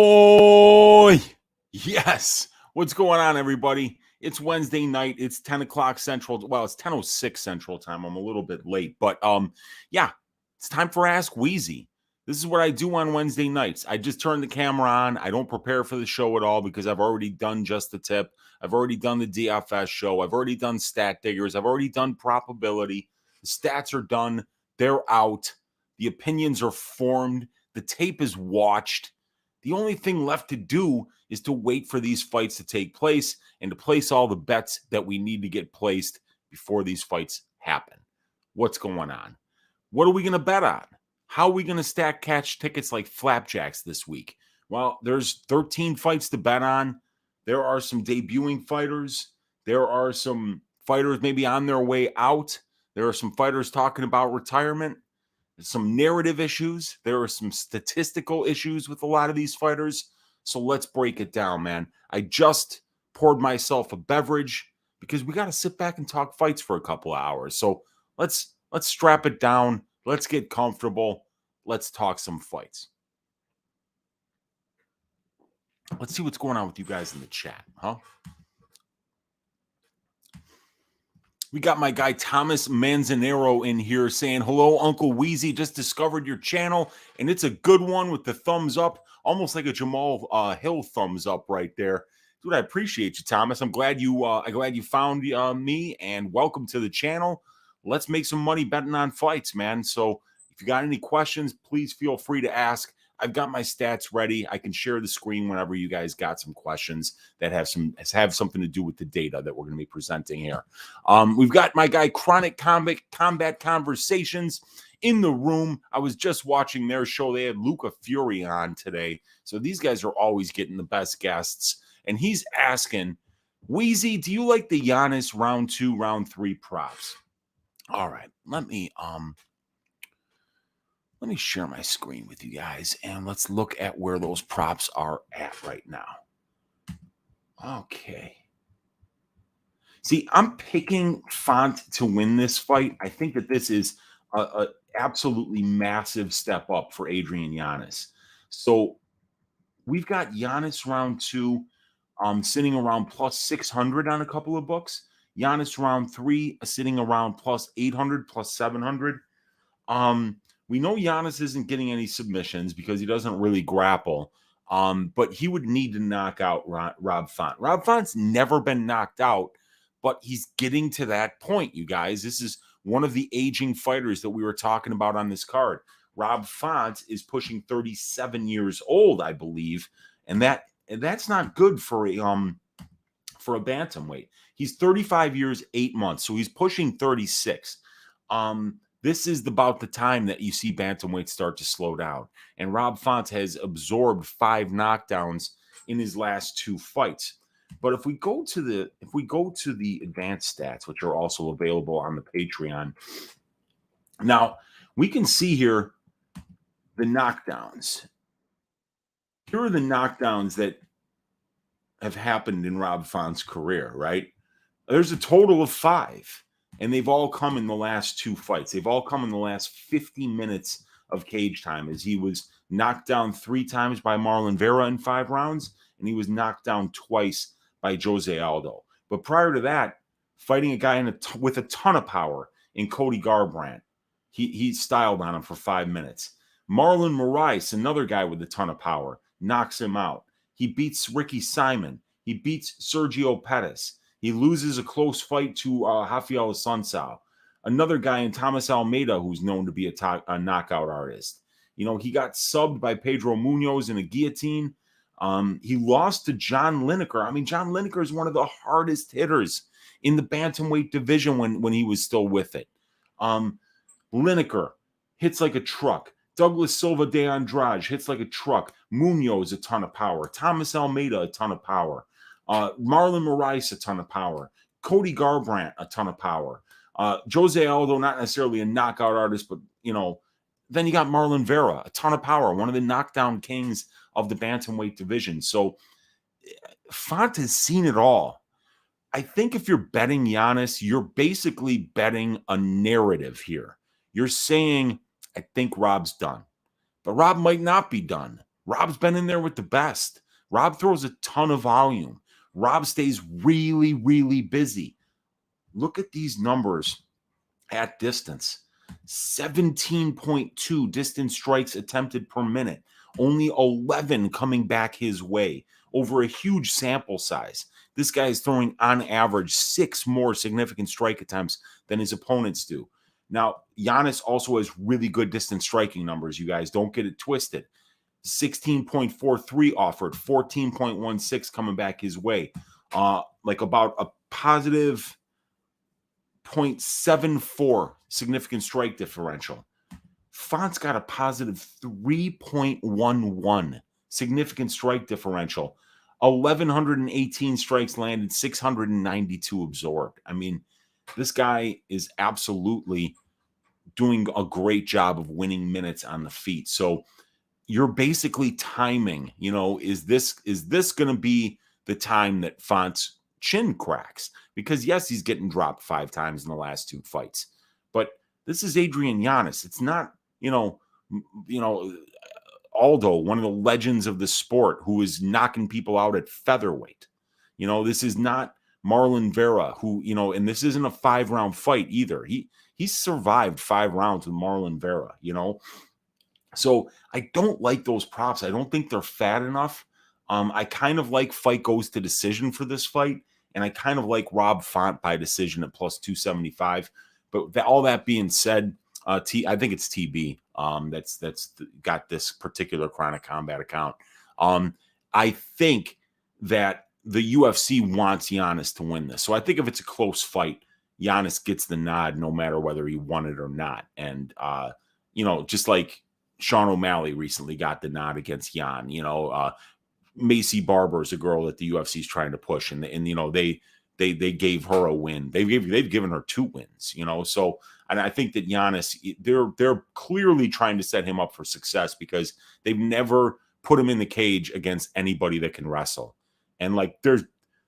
Oh, yes. What's going on, everybody? It's Wednesday night. It's 10 o'clock Central. Well, it's 10:06 Central Time. I'm a little bit late, but yeah, it's time for Ask Weezy. This is what I do on Wednesday nights. I just turn the camera on. I don't prepare for the show at all because I've already done Just the Tip. I've already done the DFS show. I've already done Stat Diggers. I've already done Probability. The stats are done. They're out. The opinions are formed. The tape is watched. The only thing left to do is to wait for these fights to take place and to place all the bets that we need to get placed before these fights happen. What's going on? What are we going to bet on? How are we going to stack catch tickets like flapjacks this week? Well, there's 13 fights to bet on. There are some debuting fighters. There are some fighters maybe on their way out. There are some fighters talking about retirement. Some narrative issues. There are some statistical issues with a lot of these fighters. So let's break it down, man. I just poured myself a beverage because we got to sit back and talk fights for a couple of hours. So let's strap it down. Let's get comfortable. Let's talk some fights. Let's see what's going on with you guys in the chat, huh? We got my guy Thomas Manzanero in here saying, hello, Uncle Weezy. Just discovered your channel, and it's a good one with the thumbs up, almost like a Jamal Hill thumbs up right there. Dude, I appreciate you, Thomas. I'm glad you found me, and welcome to the channel. Let's make some money betting on fights, man. So if you got any questions, please feel free to ask. I've got my stats ready. I can share the screen whenever you guys got some questions that have something to do with the data that we're going to be presenting here. We've got my guy Chronic Combat Conversations in the room. I was just watching their show. They had Luca Fury on today. So these guys are always getting the best guests. And he's asking, Weezy, do you like the Yanez round 2, round 3 props? All right, let me share my screen with you guys, and let's look at where those props are at right now. Okay. See, I'm picking Font to win this fight. I think that this is a absolutely massive step up for Adrian Yanez. So we've got Yanez round 2 sitting around plus 600 on a couple of books. Yanez round 3 sitting around plus 800, plus 700. We know Yanez isn't getting any submissions because he doesn't really grapple. But he would need to knock out Rob Font. Rob Font's never been knocked out, but he's getting to that point, you guys. This is one of the aging fighters that we were talking about on this card. Rob Font is pushing 37 years old, I believe, and that's not good for a bantamweight. He's 35 years, 8 months, so he's pushing 36. This is about the time that you see bantamweights start to slow down. And Rob Font has absorbed 5 knockdowns in his last 2 fights. But if we go to the advanced stats, which are also available on the Patreon, now we can see here the knockdowns. Here are the knockdowns that have happened in Rob Font's career, right? There's a total of 5. And they've all come in the last 2 fights. They've all come in the last 50 minutes of cage time, as he was knocked down 3 times by Marlon Vera in 5 rounds, and he was knocked down twice by Jose Aldo. But prior to that, fighting a guy with a ton of power in Cody Garbrandt, he styled on him for 5 minutes. Marlon Moraes, another guy with a ton of power, knocks him out. He beats Ricky Simon. He beats Sergio Pettis. He loses a close fight to Rafael Assunção, another guy in Thomas Almeida who's known to be a knockout artist. You know, he got subbed by Pedro Munoz in a guillotine. He lost to John Lineker. I mean, John Lineker is one of the hardest hitters in the bantamweight division when he was still with it. Lineker hits like a truck. Douglas Silva de Andrade hits like a truck. Munoz, a ton of power. Thomas Almeida, a ton of power. Marlon Moraes, a ton of power. Cody Garbrandt, a ton of power. Jose Aldo, not necessarily a knockout artist, but, you know, then you got Marlon Vera, a ton of power, one of the knockdown kings of the bantamweight division. So Font has seen it all. I think if you're betting Yanez, you're basically betting a narrative here. You're saying, I think Rob's done. But Rob might not be done. Rob's been in there with the best. Rob throws a ton of volume. Rob stays really, really busy. Look at these numbers at distance. 17.2 distance strikes attempted per minute. Only 11 coming back his way over a huge sample size. This guy is throwing on average 6 more significant strike attempts than his opponents do. Now, Yanez also has really good distance striking numbers, you guys. Don't get it twisted. 16.43 offered, 14.16 coming back his way. Like about a positive 0.74 significant strike differential. Font's got a positive 3.11 significant strike differential. 1,118 strikes landed, 692 absorbed. I mean, this guy is absolutely doing a great job of winning minutes on the feet. So you're basically timing, is this going to be the time that Font's chin cracks? Because yes, he's getting dropped 5 times in the last 2 fights, but this is Adrian Yanez. It's not, Aldo, one of the legends of the sport, who is knocking people out at featherweight. This is not Marlon Vera, who, and this isn't a 5-round fight either. He survived 5 rounds with Marlon Vera, So I don't like those props. I don't think they're fat enough. I kind of like fight goes to decision for this fight, and I kind of like Rob Font by decision at plus 275. But all that being said, I think it's TB that's got this particular Chronic Combat account. I think that the UFC wants Yanez to win this. So I think if it's a close fight, Yanez gets the nod no matter whether he won it or not. And, just like Sean O'Malley recently got the nod against Yan. Macy Barber is a girl that the UFC is trying to push, and they gave her a win. They've given her 2 wins. So, and I think that Yanez, they're clearly trying to set him up for success because they've never put him in the cage against anybody that can wrestle. And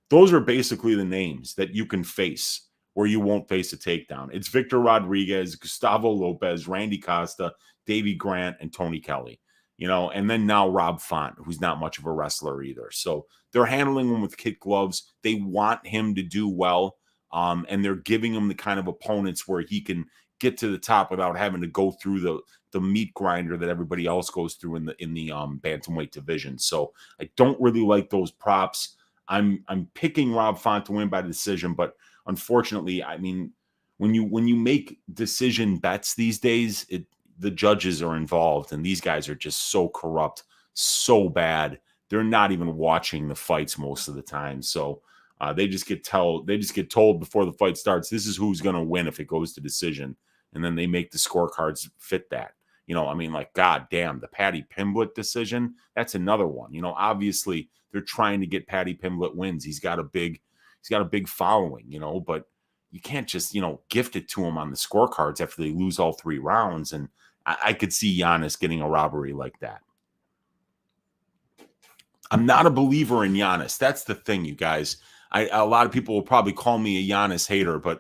those are basically the names that you can face where you won't face a takedown. It's Victor Rodriguez, Gustavo Lopez, Randy Costa, Davey Grant, and Tony Kelly, and then now Rob Font, who's not much of a wrestler either. So they're handling him with kid gloves. They want him to do well, and they're giving him the kind of opponents where he can get to the top without having to go through the meat grinder that everybody else goes through in the bantamweight division. So I don't really like those props. I'm picking Rob Font to win by decision, but unfortunately, I mean, when you make decision bets these days, the judges are involved, and these guys are just so corrupt, so bad. They're not even watching the fights most of the time. So they just get told before the fight starts, this is who's going to win if it goes to decision, and then they make the scorecards fit that. God damn, the Paddy Pimblett decision, that's another one. Obviously they're trying to get Paddy Pimblett wins. He's got a big following, but you can't just, gift it to him on the scorecards after they lose all 3 rounds. And I could see Yanez getting a robbery like that. I'm not a believer in Yanez. That's the thing, you guys. A lot of people will probably call me a Yanez hater, but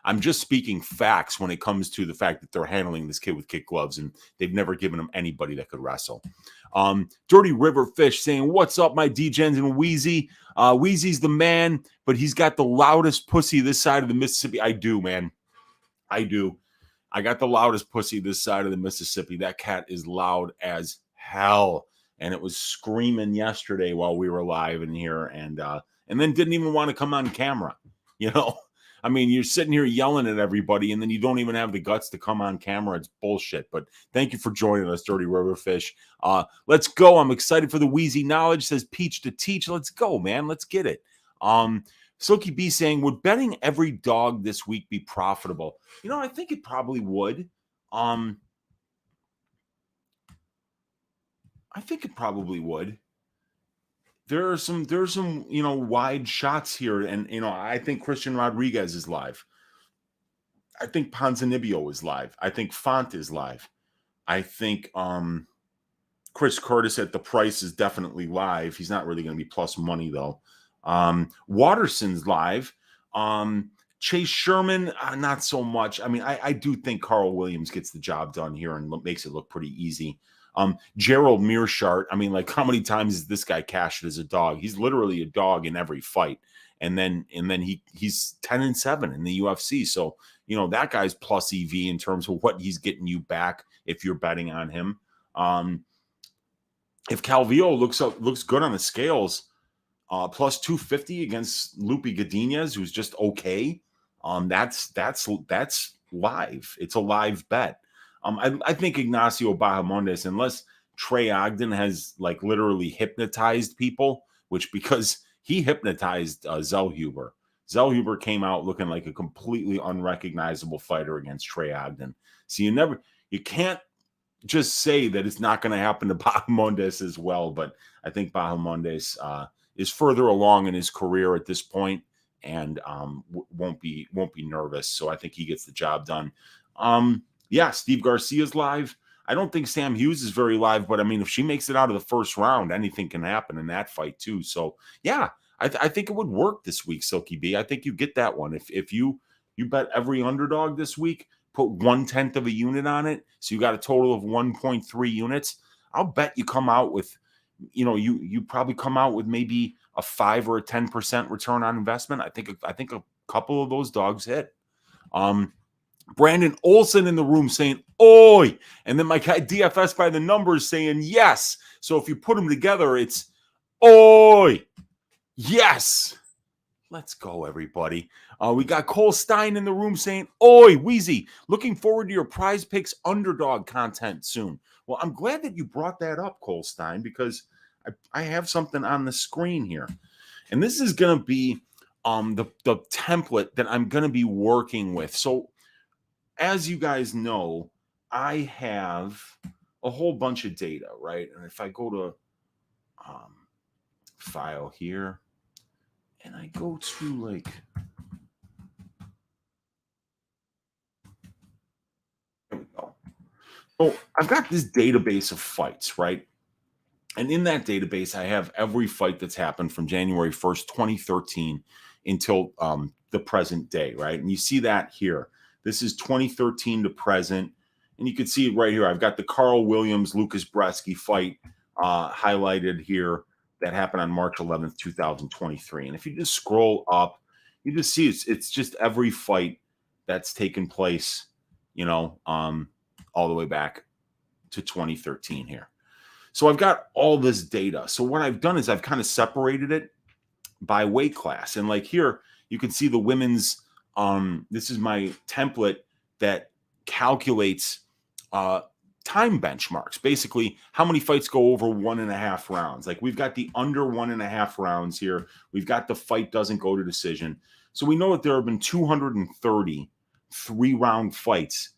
I'm just speaking facts when it comes to the fact that they're handling this kid with kid gloves, and they've never given him anybody that could wrestle. Dirty River Fish saying, "What's up, my D-Gens and Weezy? Weezy's the man, but he's got the loudest pussy this side of the Mississippi." I do, man. I do. I got the loudest pussy this side of the Mississippi. That cat is loud as hell. And it was screaming yesterday while we were live in here, and then didn't even want to come on camera. I mean, you're sitting here yelling at everybody, and then you don't even have the guts to come on camera. It's bullshit. But thank you for joining us, Dirty Riverfish. Let's go. I'm excited for the Weezy knowledge. Says Peach to teach. Let's go, man. Let's get it. Silky B saying, would betting every dog this week be profitable? I think it probably would. I think it probably would. There's some, wide shots here. And, I think Christian Rodriguez is live. I think Ponzinibbio is live. I think Font is live. I think Chris Curtis at the price is definitely live. He's not really going to be plus money, though. Watterson's live. Chase Sherman, not so much. I mean, I do think Carl Williams gets the job done here and makes it look pretty easy. Gerald Mearshart, I mean, like, how many times has this guy cashed as a dog? He's literally a dog in every fight. And then he's 10-7 in the UFC. So, that guy's plus EV in terms of what he's getting you back if you're betting on him. If Calvillo looks good on the scales, plus 250 against Lupe Godinez, who's just okay. That's live. It's a live bet. I think Ignacio Bahamondes, unless Trey Ogden has like literally hypnotized people, which because he hypnotized Zellhuber. Zellhuber came out looking like a completely unrecognizable fighter against Trey Ogden. So you can't just say that it's not going to happen to Bahamondes as well. But I think Bahamondes is further along in his career at this point and won't be nervous. So I think he gets the job done. Yeah, Steve Garcia's live. I don't think Sam Hughes is very live, but I mean, if she makes it out of the first round, anything can happen in that fight too. So yeah, I think it would work this week, Silky B. I think you get that one. If you bet every underdog this week, put 1/10 of a unit on it, so you got a total of 1.3 units. I'll bet you come out with, you probably come out with maybe a 5 or a 10% return on investment. I think a couple of those dogs hit. Brandon Olson in the room saying, oi. And then my guy DFS by the numbers saying yes. So if you put them together, it's oi. Yes. Let's go, everybody. We got Cole Stein in the room saying, oi, Weezy, looking forward to your Prize Picks underdog content soon. Well, I'm glad that you brought that up, Cole Stein, because I have something on the screen here. And this is going to be the template that I'm going to be working with. So as you guys know, I have a whole bunch of data, right? And if I go to file here and I go to like, there we go. So I've got this database of fights, right? And in that database, I have every fight that's happened from January 1st, 2013 until the present day, right? And you see that here. This is 2013 to present. And you can see it right here. I've got the Carl Williams, Lucas Bresky fight highlighted here that happened on March 11th, 2023. And if you just scroll up, you just see it's just every fight that's taken place, all the way back to 2013 here. So I've got all this data. So what I've done is I've kind of separated it by weight class. And like here, you can see the women's, this is my template that calculates time benchmarks. Basically, how many fights go over 1.5 rounds. Like we've got the under 1.5 rounds here. We've got the fight doesn't go to decision. So we know that there have been 230 3-round fights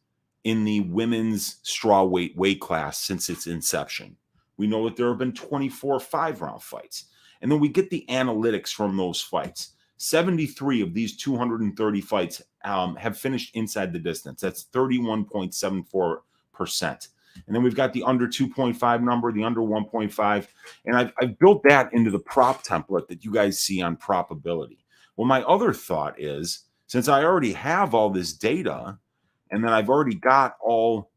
in the women's strawweight weight class since its inception. We know that there have been 24 5-round fights. And then we get the analytics from those fights. 73 of these 230 fights have finished inside the distance. That's 31.74%. And then we've got the under 2.5 number, the under 1.5. And I've built that into the prop template that you guys see on Propability. Well, my other thought is, since I already have all this data, and then I've already got all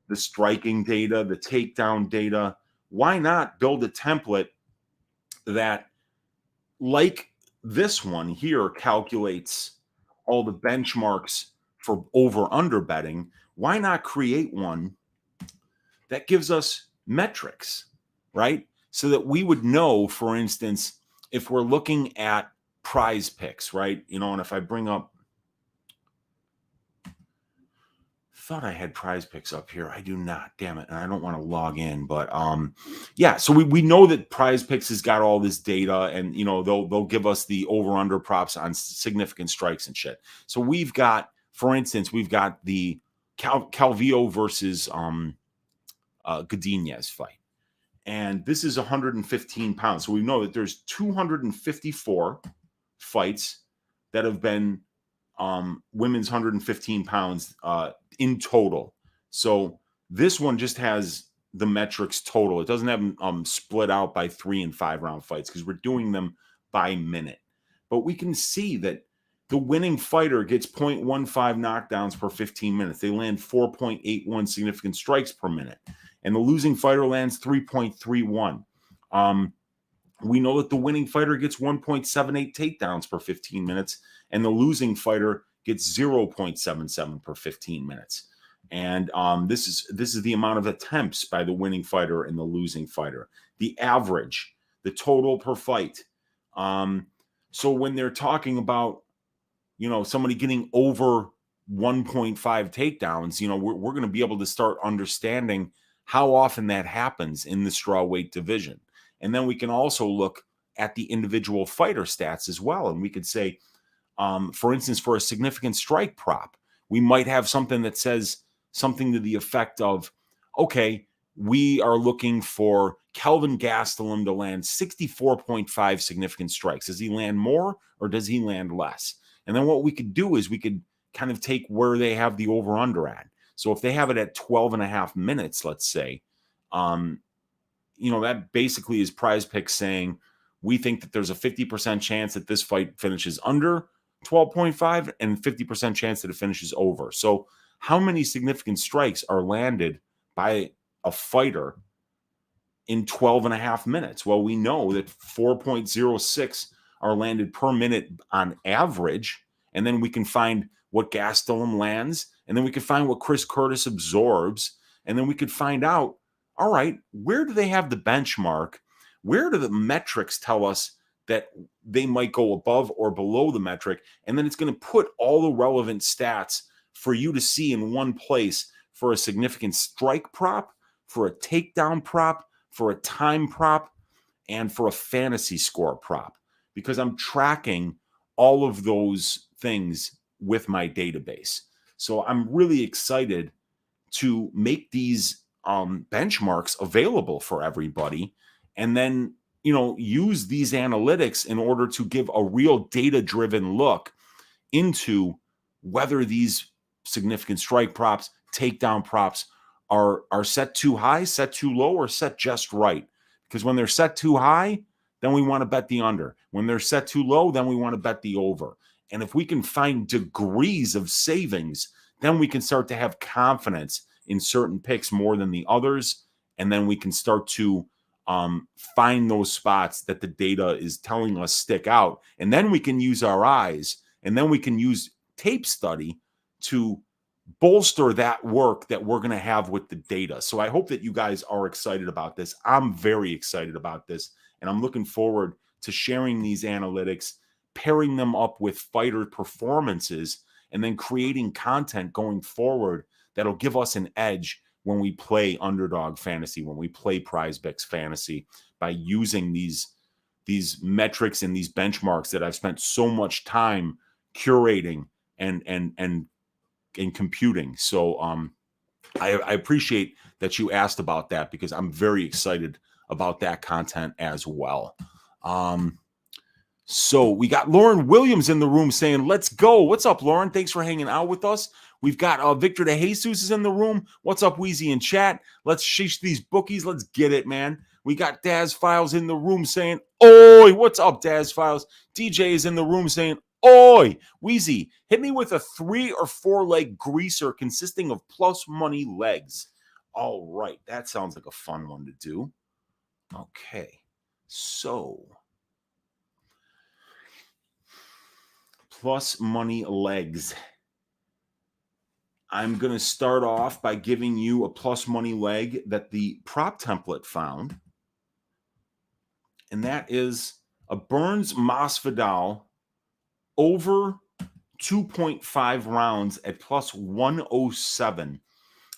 the striking data, the takedown data, why not build a template that, like this one here, calculates all the benchmarks for over-under betting? Why not create one that gives us metrics, right? So that we would know, for instance, if we're looking at Prize Picks, right? And if I bring up, thought I had Prize Picks up here. I do not, damn it. And I don't want to log in, but yeah, so we know that Prize Picks has got all this data, and they'll give us the over-under props on significant strikes and shit. So we've got, for instance, we've got the Calvillo versus Godinez fight. And this is 115 pounds. So we know that there's 254 fights that have been women's 115 pounds in total. So this one just has the metrics total. It doesn't have them split out by 3 and 5 round fights because we're doing them by minute. But we can see that The winning fighter gets 0.15 knockdowns per 15 minutes. They land 4.81 significant strikes per minute. And the losing fighter lands 3.31. We know that the winning fighter gets 1.78 takedowns per 15 minutes, and the losing fighter gets 0.77 per 15 minutes. And this is the amount of attempts by the winning fighter and the losing fighter. The average, the total per fight. So when they're talking about, somebody getting over 1.5 takedowns, we're going to be able to start understanding how often that happens in the strawweight division. And then we can also look at the individual fighter stats as well. And we could say, for instance, for a significant strike prop, we might have something that says something to the effect of, okay, we are looking for Kelvin Gastelum to land 64.5 significant strikes. Does he land more or does he land less? And then what we could do is we could kind of take where they have the over-under at. So if they have it at 12 and a half minutes, let's say, that basically is Prize Picks saying we think that there's a 50% chance that this fight finishes under 12.5 and 50% chance that it finishes over. So how many significant strikes are landed by a fighter in 12 and a half minutes? Well, we know that 4.06 are landed per minute on average, and then we can find what Gastelum lands, and then we can find what Chris Curtis absorbs, and then we could find out, all right, where do they have the benchmark? Where do the metrics tell us that they might go above or below the metric? And then it's going to put all the relevant stats for you to see in one place for a significant strike prop, for a takedown prop, for a time prop, and for a fantasy score prop, because I'm tracking all of those things with my database. So I'm really excited to make these benchmarks available for everybody, and then use these analytics in order to give a real data-driven look into whether these significant strike props, takedown props are set too high, set too low, or set just right. Because when they're set too high, then we want to bet the under. When they're set too low, then we want to bet the over. And if we can find degrees of savings, then we can start to have confidence in certain picks more than the others. And then we can start to find those spots that the data is telling us stick out. And then we can use our eyes, and then we can use tape study to bolster that work that we're going to have with the data. So I hope that you guys are excited about this. I'm very excited about this, and I'm looking forward to sharing these analytics, pairing them up with fighter performances, and then creating content going forward that'll give us an edge when we play underdog fantasy, when we play Prize Picks fantasy, by using these metrics and these benchmarks that I've spent so much time curating and computing. So I appreciate that you asked about that, because I'm very excited about that content as well. So we got Lauren Williams in the room saying, let's go. What's up, Lauren? Thanks for hanging out with us. We've got Victor De Jesus is in the room. What's up, Weezy in chat? Let's shish these bookies. Let's get it, man. We got Daz Files in the room saying, oi, what's up, Daz Files? DJ is in the room saying, oi, Weezy, hit me with a 3 or 4 leg greaser consisting of plus money legs. All right, that sounds like a fun one to do. Okay, so plus money legs. I'm going to start off by giving you a plus money leg that the prop template found. And that is a Burns Masvidal over 2.5 rounds at plus 107.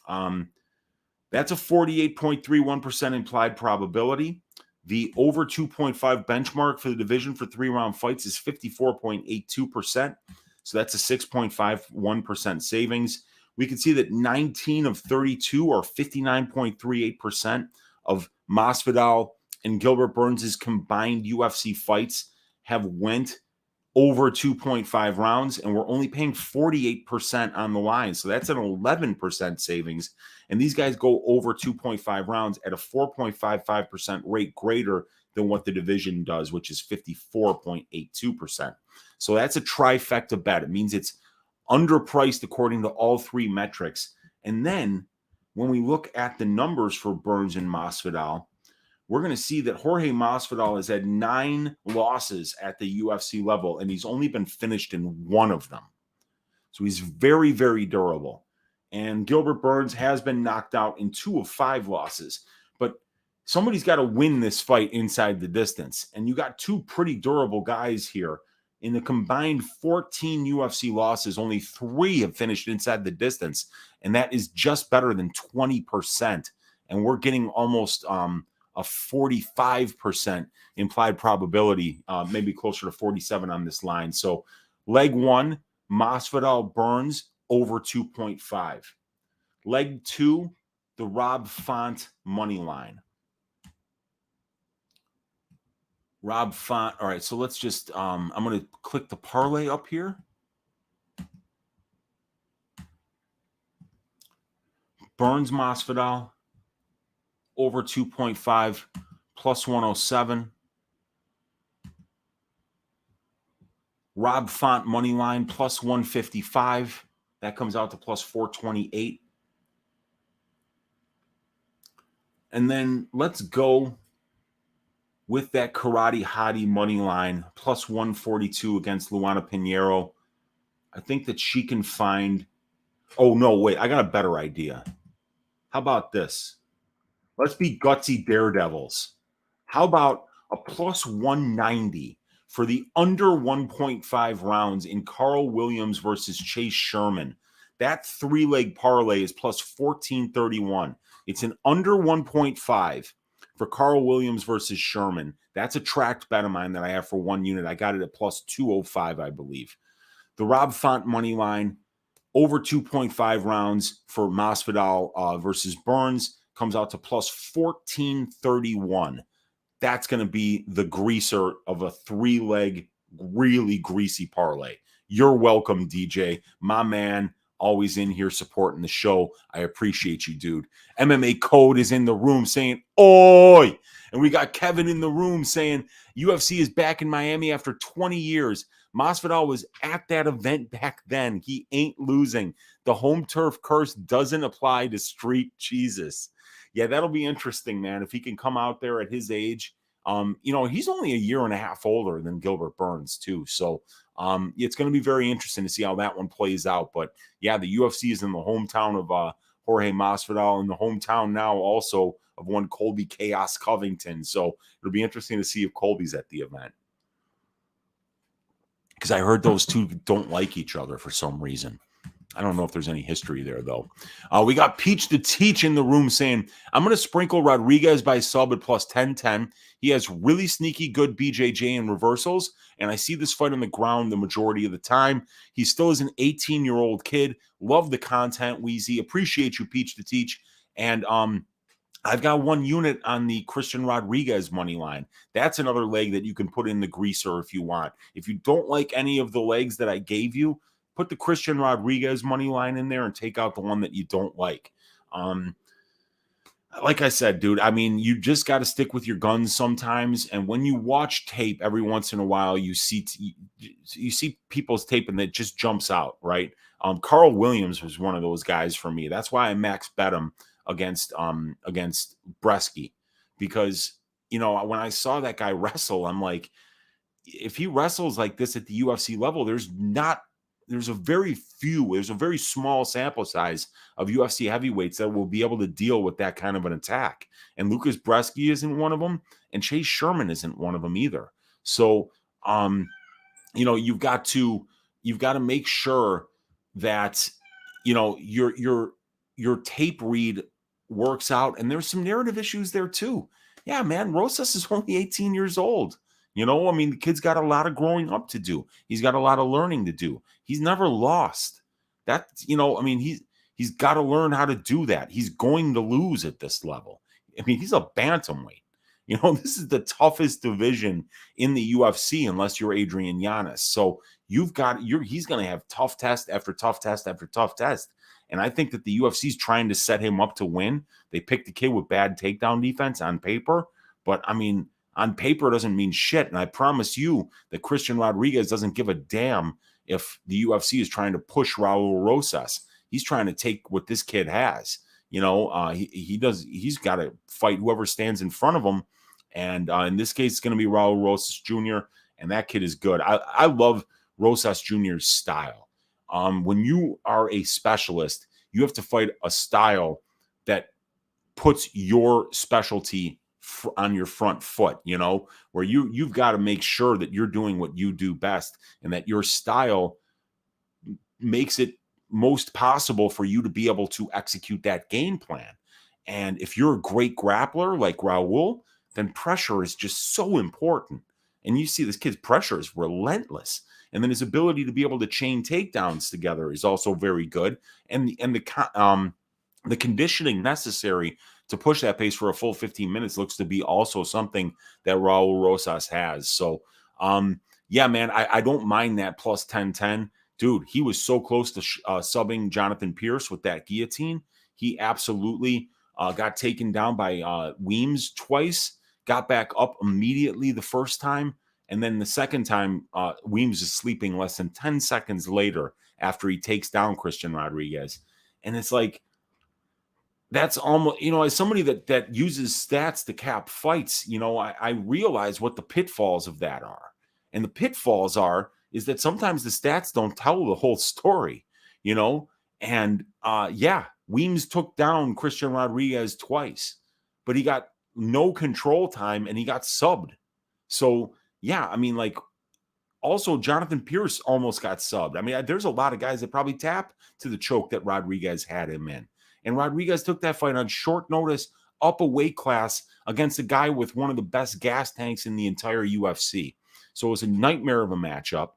That's a 48.31% implied probability. The over 2.5 benchmark for the division for 3-round fights is 54.82%. So that's a 6.51% savings. We can see that 19 of 32, or 59.38% of Masvidal and Gilbert Burns' combined UFC fights have went over 2.5 rounds, and we're only paying 48% on the line. So that's an 11% savings. And these guys go over 2.5 rounds at a 4.55% rate greater than what the division does, which is 54.82%. So that's a trifecta bet. It means it's underpriced according to all three metrics. And then when we look at the numbers for Burns and Masvidal, we're going to see that Jorge Masvidal has had 9 losses at the UFC level, and he's only been finished in 1 of them. So he's very, very durable. And Gilbert Burns has been knocked out in 2 of 5 losses. But somebody's got to win this fight inside the distance. And you got 2 pretty durable guys here. In the combined 14 UFC losses, only 3 have finished inside the distance. And that is just better than 20%. And we're getting almost a 45% implied probability, maybe closer to 47 on this line. So leg 1, Masvidal Burns over 2.5. Leg 2, the Rob Font money line. Rob Font. All right, so let's just, I'm going to click the parlay up here. Burns Masvidal over 2.5 plus 107. Rob Font money line plus 155. That comes out to plus 428. And then let's go with that Karate Hottie money line plus 142 against Luana Pinheiro. I think that she can find. Oh, no, wait. I got a better idea. How about this? Let's be gutsy daredevils. How about a plus 190 for the under 1.5 rounds in Carl Williams versus Chase Sherman? That 3-leg parlay is plus 1431. It's an under 1.5 for Carl Williams versus Sherman. That's a tracked bet of mine that I have for 1 unit. I got it at plus 205, I believe. The Rob Font money line, over 2.5 rounds for Masvidal versus Burns, comes out to plus 1431. That's going to be the greaser of a 3-leg, really greasy parlay. You're welcome, DJ. My man, always in here supporting the show. I appreciate you, dude. MMA Code is in the room saying, oi! And we got Kevin in the room saying, UFC is back in Miami after 20 years. Masvidal was at that event back then. He ain't losing. The home turf curse doesn't apply to street Jesus. Yeah, that'll be interesting, man. If he can come out there at his age. He's only a year and a half older than Gilbert Burns, too. So it's going to be very interesting to see how that one plays out. But yeah, the UFC is in the hometown of Jorge Masvidal, and the hometown now also of one Colby Chaos Covington. So it'll be interesting to see if Colby's at the event, because I heard those two don't like each other for some reason. I don't know if there's any history there, though. We got Peach the Teach in the room saying, I'm going to sprinkle Rodriguez by sub at plus 1010. He has really sneaky good BJJ and reversals, and I see this fight on the ground the majority of the time. He still is an 18-year-old kid. Love the content, Weezy. Appreciate you, Peach the Teach. And I've got 1 unit on the Christian Rodriguez money line. That's another leg that you can put in the greaser if you want. If you don't like any of the legs that I gave you, put the Christian Rodriguez money line in there and take out the one that you don't like. Like I said, dude, I mean, you just got to stick with your guns sometimes. And when you watch tape every once in a while, you see people's tape and it just jumps out, right? Carl Williams was one of those guys for me. That's why I max bet him against Bresky, because, when I saw that guy wrestle, I'm like, if he wrestles like this at the UFC level, there's a very small sample size of UFC heavyweights that will be able to deal with that kind of an attack. And Lucas Bresky isn't one of them, and Chase Sherman isn't one of them either. So, you've got to make sure that, your tape read works out. And there's some narrative issues there too. Yeah, man, Rosas is only 18 years old. The kid's got a lot of growing up to do. He's got a lot of learning to do. He's never lost. He's got to learn how to do that. He's going to lose at this level. He's a bantamweight. This is the toughest division in the UFC unless you're Adrian Yanez. So he's going to have tough test after tough test after tough test. And I think that the UFC is trying to set him up to win. They picked a kid with bad takedown defense on paper, but I'm On paper, it doesn't mean shit. And I promise you that Christian Rodriguez doesn't give a damn if the UFC is trying to push Raul Rosas. He's trying to take what this kid has. He's got to fight whoever stands in front of him. And in this case, it's going to be Raul Rosas Jr. And that kid is good. I love Rosas Jr.'s style. When you are a specialist, you have to fight a style that puts your specialty on your front foot, where you've got to make sure that you're doing what you do best and that your style makes it most possible for you to be able to execute that game plan. And if you're a great grappler like Raul, then pressure is just so important. And you see this kid's pressure is relentless. And then his ability to be able to chain takedowns together is also very good. And the conditioning necessary to push that pace for a full 15 minutes looks to be also something that Raul Rosas has. So, yeah, man, I don't mind that plus 10-10. Dude, he was so close to subbing Jonathan Pierce with that guillotine. He absolutely got taken down by Weems twice, got back up immediately the first time. And then the second time, Weems is sleeping less than 10 seconds later after he takes down Christian Rodriguez. And it's like, that's almost, as somebody that uses stats to cap fights, I realize what the pitfalls of that are. And the pitfalls is that sometimes the stats don't tell the whole story, and Weems took down Christian Rodriguez twice, but he got no control time and he got subbed. So, yeah, I mean, like, also Jonathan Pierce almost got subbed. I mean, there's a lot of guys that probably tap to the choke that Rodriguez had him in. And Rodriguez took that fight on short notice, up a weight class against a guy with one of the best gas tanks in the entire UFC. So it was a nightmare of a matchup.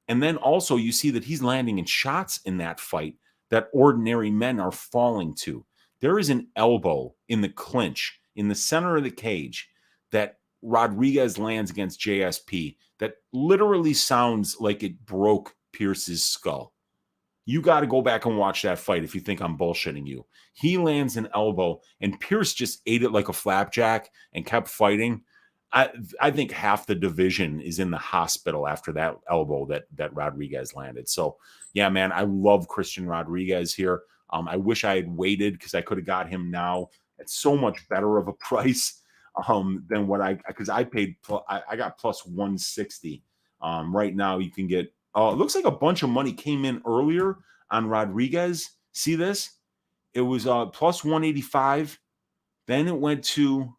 And then also you see that he's landing in shots in that fight that ordinary men are falling to. There is an elbow in the clinch in the center of the cage that Rodriguez lands against JSP that literally sounds like it broke Pierce's skull. You got to go back and watch that fight if you think I'm bullshitting you. He lands an elbow, and Pierce just ate it like a flapjack and kept fighting. I think half the division is in the hospital after that elbow that Rodriguez landed. So, yeah, man, I love Christian Rodriguez here. I wish I had waited because I could have got him now at so much better of a price than what because I paid. I got plus 160. Right now, you can get. It looks like a bunch of money came in earlier on Rodriguez. See this? It was plus 185. Then it went to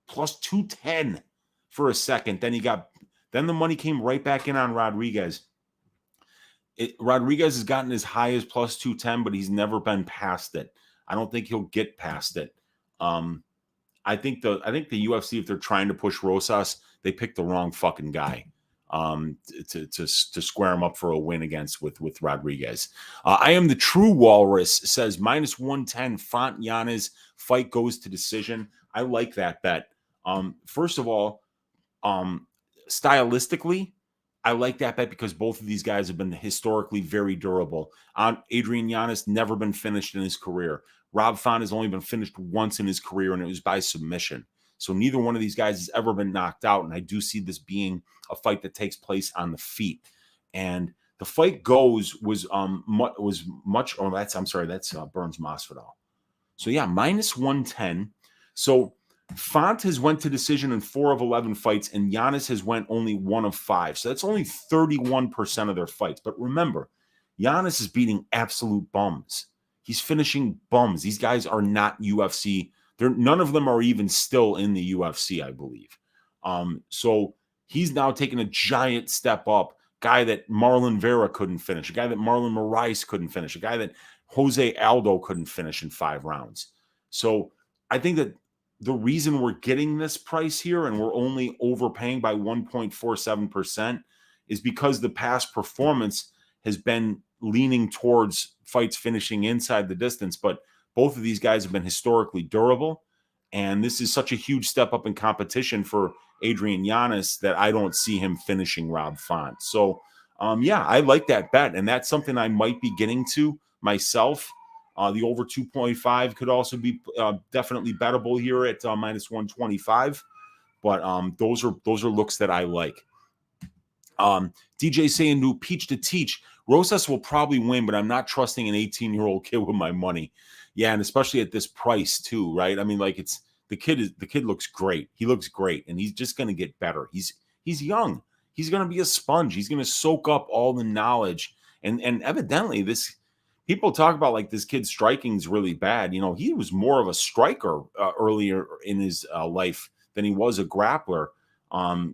plus 210 for a second. Then the money came right back in on Rodriguez. Rodriguez has gotten as high as plus 210, but he's never been past it. I don't think he'll get past it. I think the UFC, if they're trying to push Rosas, they picked the wrong fucking guy to square him up for a win against with Rodriguez. I am the true walrus says minus 110 Font Yanez fight goes to decision. I like that bet. First of all, stylistically, I like that bet because both of these guys have been historically very durable. Adrian Yanez never been finished in his career. Rob Font has only been finished once in his career, and it was by submission. So neither one of these guys has ever been knocked out, and I do see this being a fight that takes place on the feet. And the fight was much. Oh, that's Burns Masvidal. So yeah, minus 110. So Font has went to decision in 4 of 11 fights, and Yanez has went only 1 of 5. So that's only 31% of their fights. But remember, Yanez is beating absolute bums. He's finishing bums. These guys are not UFC. None of them are even still in the UFC, I believe. So he's now taking a giant step up. Guy that Marlon Vera couldn't finish. A guy that Marlon Moraes couldn't finish. A guy that Jose Aldo couldn't finish in 5 rounds. So I think that the reason we're getting this price here and we're only overpaying by 1.47% is because the past performance has been leaning towards fights finishing inside the distance, but both of these guys have been historically durable, and this is such a huge step up in competition for Adrian Yanez that I don't see him finishing Rob Font. So, I like that bet, and that's something I might be getting to myself The over 2.5 could also be definitely bettable here at minus 125. But those are looks that I like. DJ saying to Peach to Teach, Rosas will probably win, but I'm not trusting an 18-year-old kid with my money. Yeah, and especially at this price too, right? I mean, like the kid looks great. He looks great, and he's just going to get better. He's young. He's going to be a sponge. He's going to soak up all the knowledge. And evidently, this people talk about like this kid striking is really bad. You know, he was more of a striker earlier in his life than he was a grappler.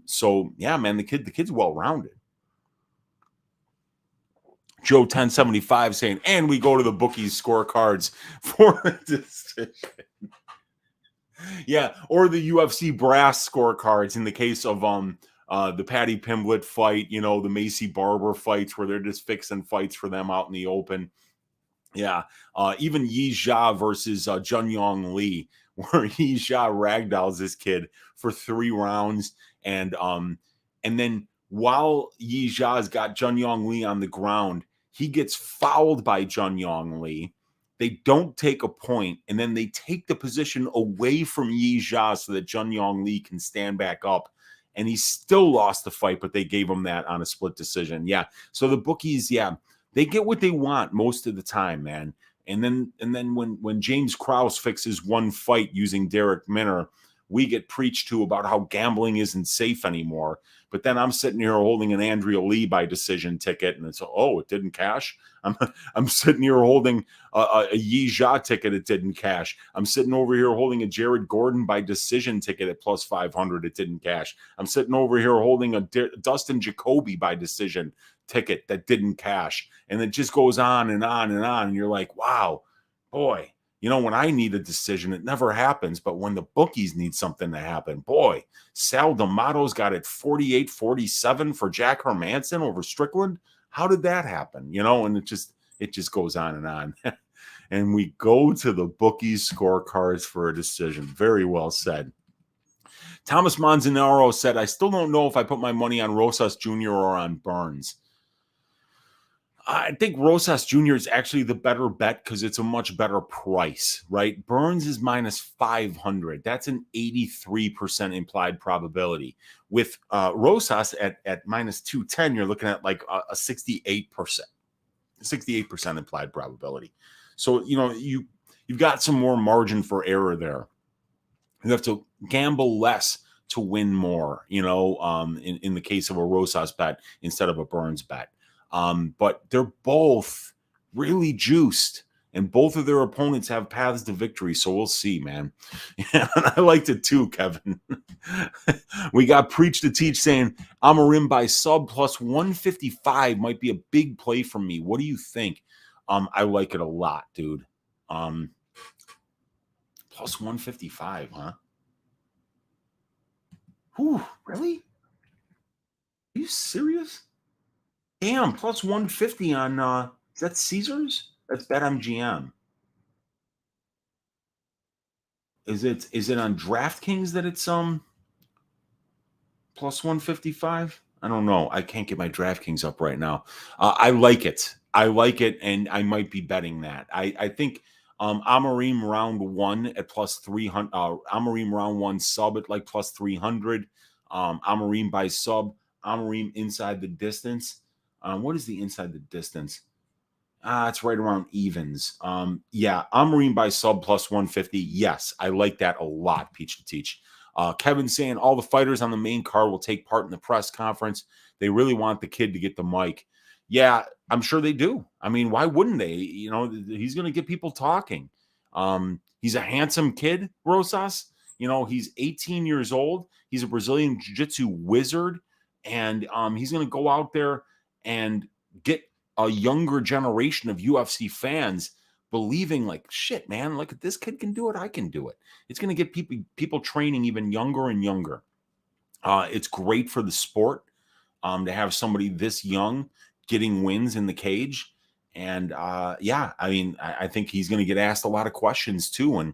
So yeah, man, the kid's well rounded. Joe 1075 saying, and we go to the bookies scorecards for a decision. Yeah, or the UFC brass scorecards in the case of the Patty Pimblett fight, you know, the Macy Barber fights where they're just fixing fights for them out in the open. Yeah, even Yi Jia versus Jun Yong Lee, where Yi Jia ragdolls this kid for 3 rounds, and then while Yi Jia's got Jun Yong Lee on the ground, he gets fouled by Jun Yong Lee. They don't take a point, and then they take the position away from Yi Jia so that Jun Yong Lee can stand back up. And he still lost the fight, but they gave him that on a split decision. Yeah. So the bookies, yeah, they get what they want most of the time, man. And then when James Krause fixes one fight using Derek Minner, we get preached to about how gambling isn't safe anymore. But then I'm sitting here holding an Andrea Lee by decision ticket, and it's it didn't cash. I'm sitting here holding a Yi Jia ticket, it didn't cash. I'm sitting over here holding a Jared Gordon by decision ticket at plus 500, it didn't cash. I'm sitting over here holding a Dustin Jacoby by decision ticket that didn't cash. And it just goes on and on and on. And you're like, wow, boy, you know, when I need a decision, it never happens. But when the bookies need something to happen, boy, Sal D'Amato's got it 48-47 for Jack Hermanson over Strickland. How did that happen? You know, and it just goes on and on. And we go to the bookies scorecards for a decision. Very well said. Thomas Manzanaro said, I still don't know if I put my money on Rosas Jr. or on Burns. I think Rosas Jr. is actually the better bet because it's a much better price, right? Burns is minus 500. That's an 83% implied probability. With Rosas at minus 210, you're looking at like a 68%. 68% implied probability. So, you know, you've got some more margin for error there. You have to gamble less to win more, you know, in the case of a Rosas bet instead of a Burns bet. But they're both really juiced, and both of their opponents have paths to victory. So we'll see, man. Yeah, I liked it too, Kevin. We got Preach to Teach saying Amorim by sub plus 155 might be a big play for me. What do you think? I like it a lot, dude. Plus 155, huh? Whew, really? Are you serious? Damn, plus 150 on is that Caesars? That's BetMGM. Is it on DraftKings that it's plus 155? I don't know. I can't get my DraftKings up right now. I like it. I like it, and I might be betting that. I think Amorim round 1 at plus 300. Amorim round 1 sub at like plus 300. Amorim by sub. Amorim inside the distance. What is the inside the distance? It's right around evens. Yeah, Amorim by sub plus 150. Yes, I like that a lot, Peach to Teach. Kevin saying all the fighters on the main card will take part in the press conference. They really want the kid to get the mic. Yeah, I'm sure they do. I mean, why wouldn't they? You know, he's going to get people talking. He's a handsome kid, Rosas. You know, he's 18 years old. He's a Brazilian jiu-jitsu wizard. And he's going to go out there and get a younger generation of UFC fans believing like, shit, man, like if this kid can do it, I can do it. It's going to get people training even younger and younger. It's great for the sport to have somebody this young getting wins in the cage. And yeah, I mean, I think he's going to get asked a lot of questions too. And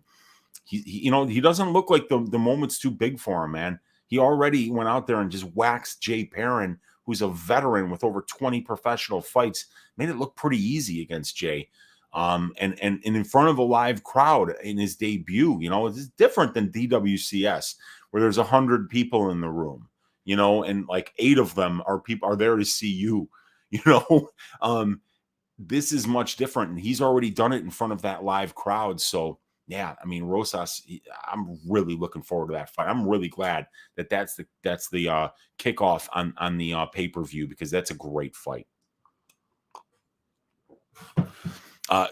he you know, he doesn't look like the moment's too big for him, man. He already went out there and just waxed Jay Perrin, who's a veteran with over 20 professional fights, made it look pretty easy against Jay. and in front of a live crowd in his debut. It's different than DWCS, where there's 100 people in the room, and like 8 of them are there to see you. This is much different, and he's already done it in front of that live crowd. So yeah, I mean, Rosas, I'm really looking forward to that fight. I'm really glad that's the kickoff on the pay-per-view, because that's a great fight.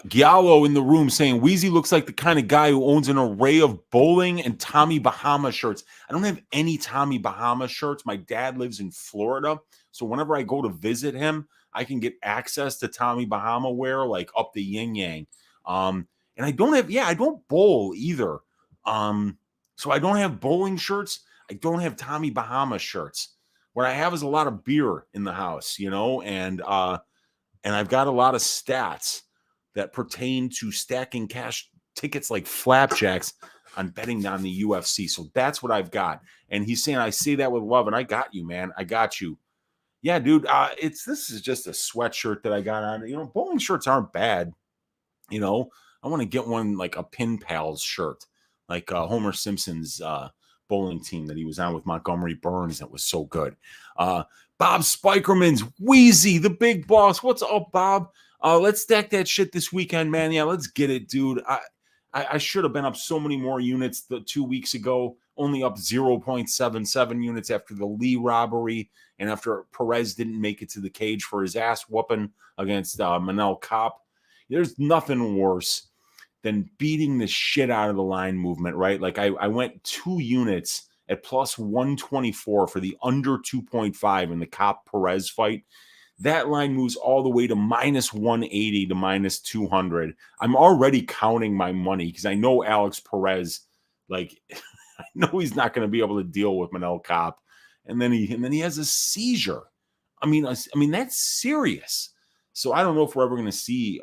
Giallo in the room saying Weezy looks like the kind of guy who owns an array of bowling and Tommy Bahama shirts. I don't have any Tommy Bahama shirts. My dad lives in Florida, so whenever I go to visit him, I can get access to Tommy Bahama wear, like up the yin yang. And I don't bowl either. So I don't have bowling shirts. I don't have Tommy Bahama shirts. What I have is a lot of beer in the house, and I've got a lot of stats that pertain to stacking cash tickets like flapjacks on betting on the UFC. So that's what I've got. And he's saying, I say that with love, and I got you, man. I got you. Yeah, dude. This is just a sweatshirt that I got on. Bowling shirts aren't bad. I want to get one, like a Pin Pals shirt, like Homer Simpson's bowling team that he was on with Montgomery Burns. That was so good. Bob Spikerman's Weezy, the big boss. What's up, Bob? Let's stack that shit this weekend, man. Yeah, let's get it, dude. I should have been up so many more units 2 weeks ago, only up 0.77 units after the Lee robbery and after Perez didn't make it to the cage for his ass whooping against Manel Kopp. There's nothing worse than beating the shit out of the line movement, right? Like I went 2 units at plus 124 for the under 2.5 in the Kopp Perez fight. That line moves all the way to minus 180 to minus 200. I'm already counting my money because I know Alex Perez, like, I know he's not going to be able to deal with Manel Kopp, and then he has a seizure. I mean, that's serious. So I don't know if we're ever going to see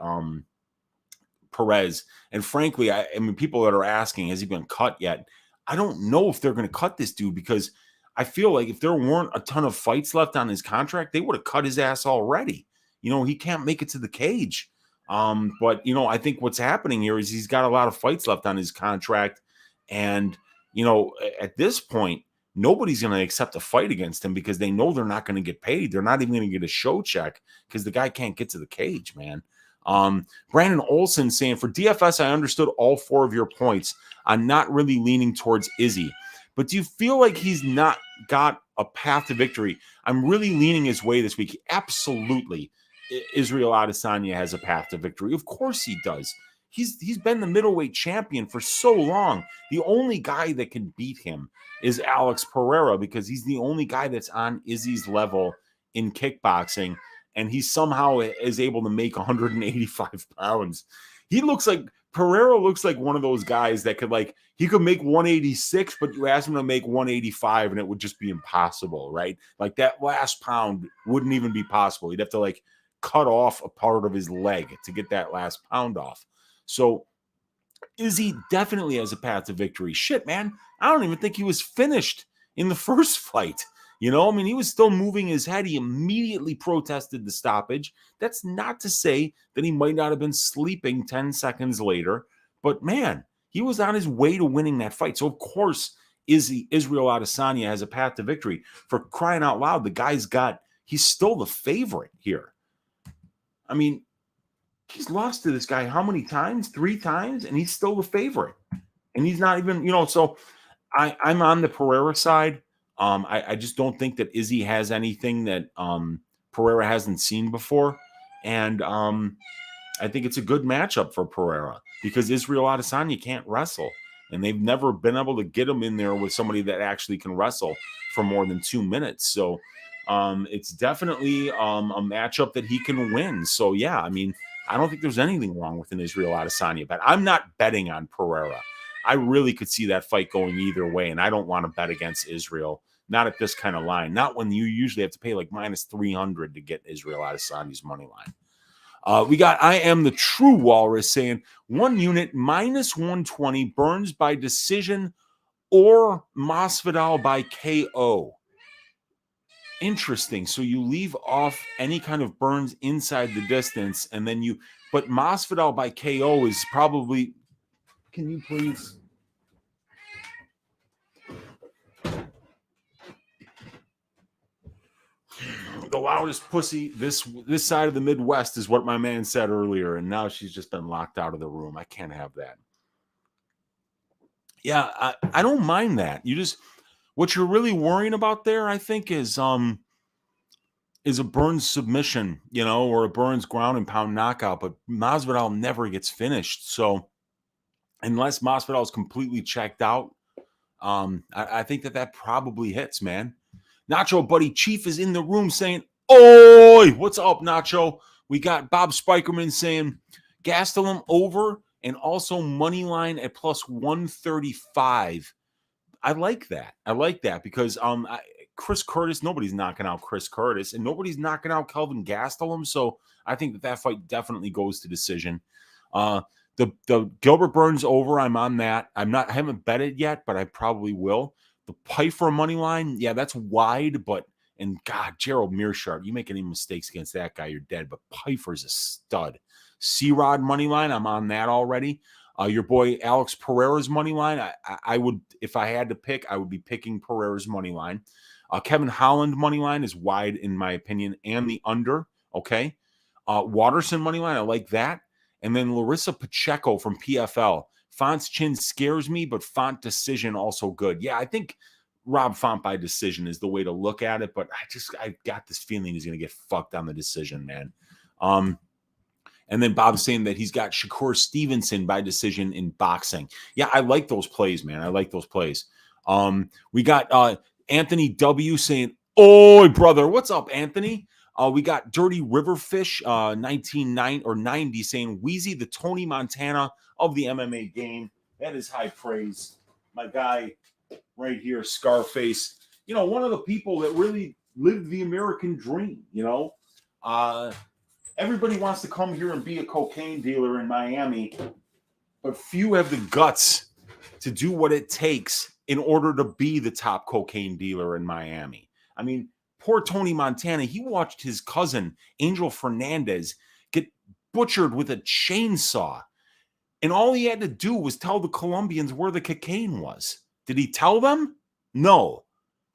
Perez. And frankly, I mean, people that are asking, has he been cut yet? I don't know if they're going to cut this dude, because I feel like if there weren't a ton of fights left on his contract, they would have cut his ass already. He can't make it to the cage. But I think what's happening here is he's got a lot of fights left on his contract. And, at this point, nobody's going to accept a fight against him because they know they're not going to get paid. They're not even going to get a show check because the guy can't get to the cage, man. Brandon Olson saying, for DFS, I understood all 4 of your points. I'm not really leaning towards Izzy. But do you feel like he's not got a path to victory? I'm really leaning his way this week. Absolutely. Israel Adesanya has a path to victory. Of course he does. He's been the middleweight champion for so long. The only guy that can beat him is Alex Pereira, because he's the only guy that's on Izzy's level in kickboxing, and he somehow is able to make 185 pounds. Pereira looks like one of those guys that he could make 186, but you ask him to make 185 and it would just be impossible, right? Like that last pound wouldn't even be possible. He'd have to cut off a part of his leg to get that last pound off. So Izzy definitely has a path to victory. Shit, man. I don't even think he was finished in the first fight. He was still moving his head. He immediately protested the stoppage. That's not to say that he might not have been sleeping 10 seconds later, but man, he was on his way to winning that fight. So of course, Israel Adesanya has a path to victory. For crying out loud, he's still the favorite here. I mean, he's lost to this guy how many times? 3 times, and he's still the favorite. And he's not even, so I'm on the Pereira side. I just don't think that Izzy has anything that Pereira hasn't seen before. And I think it's a good matchup for Pereira because Israel Adesanya can't wrestle. And they've never been able to get him in there with somebody that actually can wrestle for more than 2 minutes. So it's definitely a matchup that he can win. So, yeah, I mean, I don't think there's anything wrong with an Israel Adesanya bet. I'm not betting on Pereira. I really could see that fight going either way, and I don't want to bet against Israel. Not at this kind of line. Not when you usually have to pay like minus 300 to get Israel Adesanya's money line. We got I Am the True Walrus saying 1 unit minus 120 Burns by decision or Masvidal by KO. Interesting. So you leave off any kind of burns inside the distance, and then but Masvidal by KO is probably. Can you please? The loudest pussy this side of the Midwest is what my man said earlier, and now she's just been locked out of the room. I can't have that. Yeah, I don't mind that. What you're really worrying about there, I think, is a Burns submission, or a Burns ground and pound knockout, but Masvidal never gets finished. So unless Masvidal is completely checked out, I think that probably hits, man. Nacho Buddy Chief is in the room saying, "Oi, what's up, Nacho?" We got Bob Spikerman saying, "Gastelum over and also money line at plus 135." I like that because Chris Curtis, nobody's knocking out Chris Curtis, and nobody's knocking out Kelvin Gastelum. So I think that fight definitely goes to decision. The Gilbert Burns over, I'm on that. I haven't bet it yet, but I probably will. The Pfeiffer money line, yeah, that's wide, and God, Gerald Mearshart, you make any mistakes against that guy, you're dead. But Pfeiffer's a stud. C-Rod money line, I'm on that already. Your boy Alex Pereira's money line, I would, if I had to pick, I would be picking Pereira's money line. Kevin Holland money line is wide in my opinion, and the under. Okay, Watterson money line, I like that. And then Larissa Pacheco from PFL. Font's chin scares me, but Font decision also good. Yeah, I think Rob Font by decision is the way to look at it, but I got this feeling he's going to get fucked on the decision, man. And then Bob's saying that he's got Shakur Stevenson by decision in boxing. Yeah, I like those plays, man. I like those plays. We got Anthony W saying, "Oi, brother, what's up, Anthony?" We got Dirty Riverfish 1990 saying, "Weezy, the Tony Montana of the MMA game." That is high praise. My guy right here, Scarface. One of the people that really lived the American dream. Everybody wants to come here and be a cocaine dealer in Miami, but few have the guts to do what it takes in order to be the top cocaine dealer in Miami. I mean, poor Tony Montana, he watched his cousin, Angel Fernandez, get butchered with a chainsaw. And all he had to do was tell the Colombians where the cocaine was. Did he tell them? No.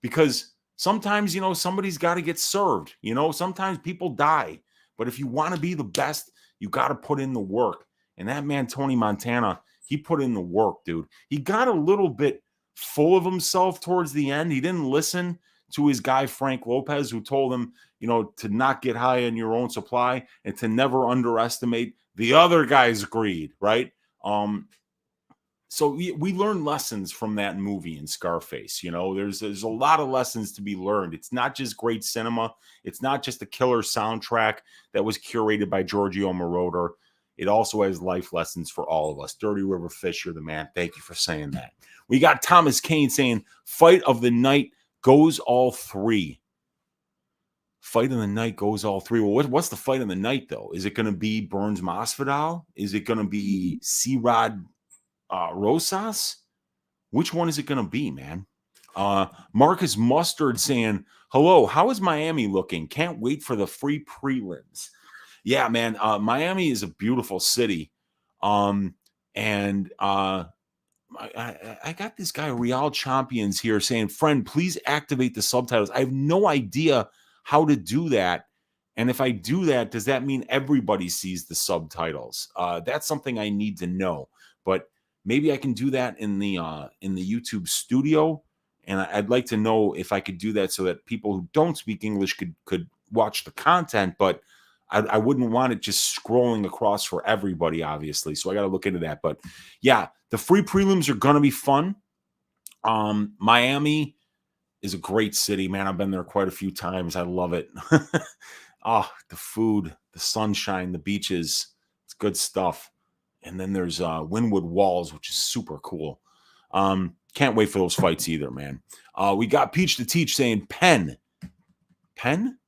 Because sometimes, somebody's got to get served. Sometimes people die. But if you want to be the best, you got to put in the work. And that man, Tony Montana, he put in the work, dude. He got a little bit full of himself towards the end. He didn't listen to his guy, Frank Lopez, who told him, to not get high on your own supply and to never underestimate the other guy's greed, right? So we learn lessons from that movie in Scarface. There's a lot of lessons to be learned. It's not just great cinema. It's not just a killer soundtrack that was curated by Giorgio Moroder. It also has life lessons for all of us. Dirty River Fish, you're the man. Thank you for saying that. We got Thomas Kane saying, "Fight of the night goes all three." Fight of the night goes all three. Well, what's the fight of the night, though? Is it going to be Burns Masvidal? Is it going to be C-Rod Rosas? Which one is it going to be, man? Marcus Mustard saying, "Hello, how is Miami looking? Can't wait for the free prelims." Yeah, man. Miami is a beautiful city. And I got this guy, Real Champions, here saying, "Friend, please activate the subtitles." I have no idea how to do that. And if I do that, does that mean everybody sees the subtitles? That's something I need to know. But maybe I can do that in the YouTube studio. And I'd like to know if I could do that so that people who don't speak English could watch the content. But I wouldn't want it just scrolling across for everybody, obviously. So I got to look into that. But yeah, the free prelims are going to be fun. Miami is a great city, man. I've been there quite a few times. I love it. Oh, the food, the sunshine, the beaches. It's good stuff. And then there's Wynwood Walls, which is super cool. Can't wait for those fights either, man. We got Peach to Teach saying Penn. Penn?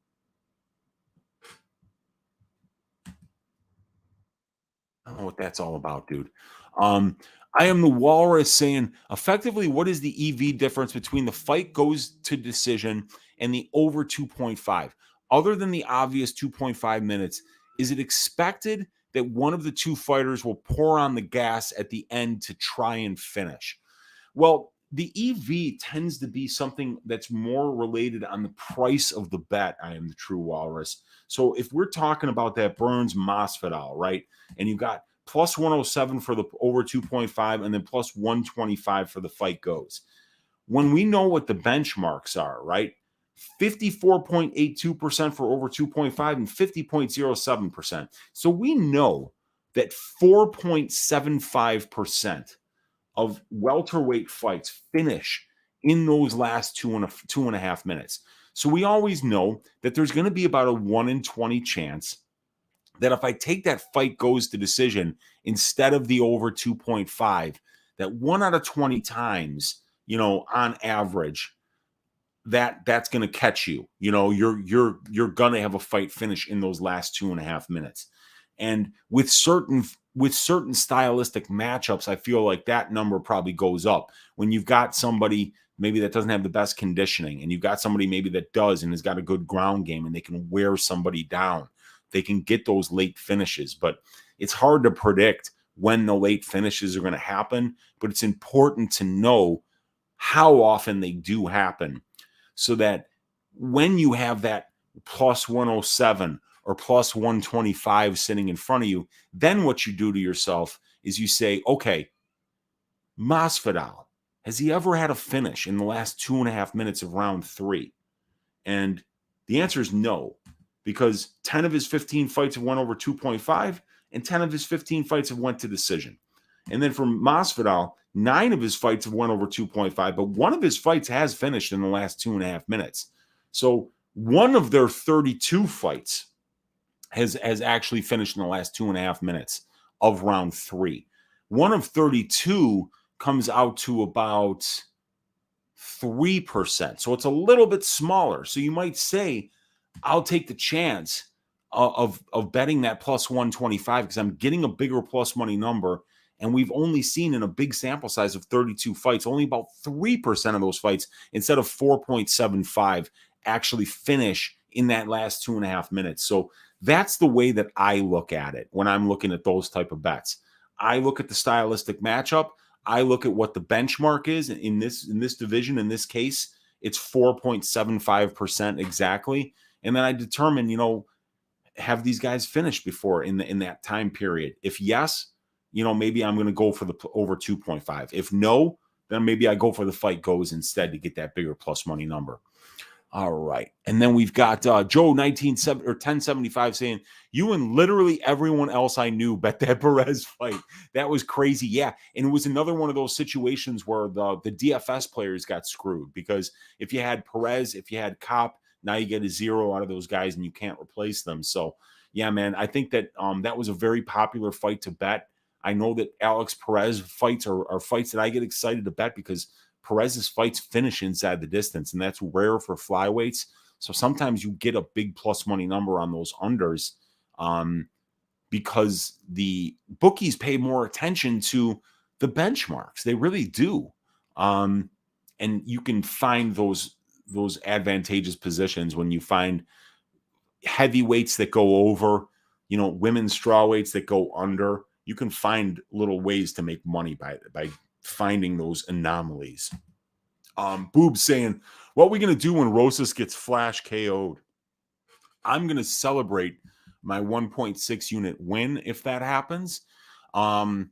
I don't know what that's all about, dude. I am the Walrus saying, effectively, what is the EV difference between the fight goes to decision and the over 2.5. Other than the obvious 2.5 minutes, is it expected that one of the two fighters will pour on the gas at the end to try and finish? Well, the EV tends to be something that's more related on the price of the bet. I am the true walrus. So if we're talking about that Burns Masvidal, right, and you got plus 107 for the over 2.5 and then plus 125 for the fight goes. When we know what the benchmarks are, right? 54.82% for over 2.5 and 50.07%. So we know that 4.75% of welterweight fights finish in those last two and a half minutes. So we always know that there's going to be about a 1 in 20 chance that if I take that fight goes to decision instead of the over 2.5, that 1 out of 20 times, on average, that's going to catch you. You're going to have a fight finish in those last 2.5 minutes. And with certain stylistic matchups, I feel like that number probably goes up. When you've got somebody maybe that doesn't have the best conditioning, and you've got somebody maybe that does and has got a good ground game, and they can wear somebody down, they can get those late finishes. But it's hard to predict when the late finishes are going to happen. But it's important to know how often they do happen, so that when you have that plus 107 or plus 125 sitting in front of you, then what you do to yourself is you say, okay, Masvidal, has he ever had a finish in the last 2.5 minutes of round 3? And the answer is no, because 10 of his 15 fights have went over 2.5 and 10 of his 15 fights have went to decision. And then for Masvidal, 9 of his fights have went over 2.5, but one of his fights has finished in the last 2.5 minutes. So one of their 32 fights has actually finished in the last 2.5 minutes of round 3. One of 32 comes out to about 3%. So it's a little bit smaller. So you might say, I'll take the chance of betting that plus 125 because I'm getting a bigger plus money number. And we've only seen in a big sample size of 32 fights, only about 3% of those fights, instead of 4.75, actually finish in that last 2.5 minutes. So that's the way that I look at it when I'm looking at those type of bets. I look at the stylistic matchup. I look at what the benchmark is in this division. In this case, it's 4.75% exactly. And then I determine, have these guys finished before in that time period? If yes, maybe I'm going to go for the over 2.5. If no, then maybe I go for the fight goes instead to get that bigger plus money number. All right. And then we've got Joe 1075 saying, you and literally everyone else I knew bet that Perez fight. That was crazy. Yeah. And it was another one of those situations where the DFS players got screwed, because if you had Perez, if you had Cop, now you get a 0 out of those guys and you can't replace them. So yeah, man, I think that that was a very popular fight to bet. I know that Alex Perez fights are fights that I get excited to bet because Perez's fights finish inside the distance, and that's rare for flyweights. So sometimes you get a big plus money number on those unders because the bookies pay more attention to the benchmarks. They really do. And you can find those advantageous positions when you find heavyweights that go over, women's strawweights that go under. You can find little ways to make money by finding those anomalies. Boob saying, what are we going to do when Rosas gets flash KO'd? I'm going to celebrate my 1.6 unit win if that happens. But,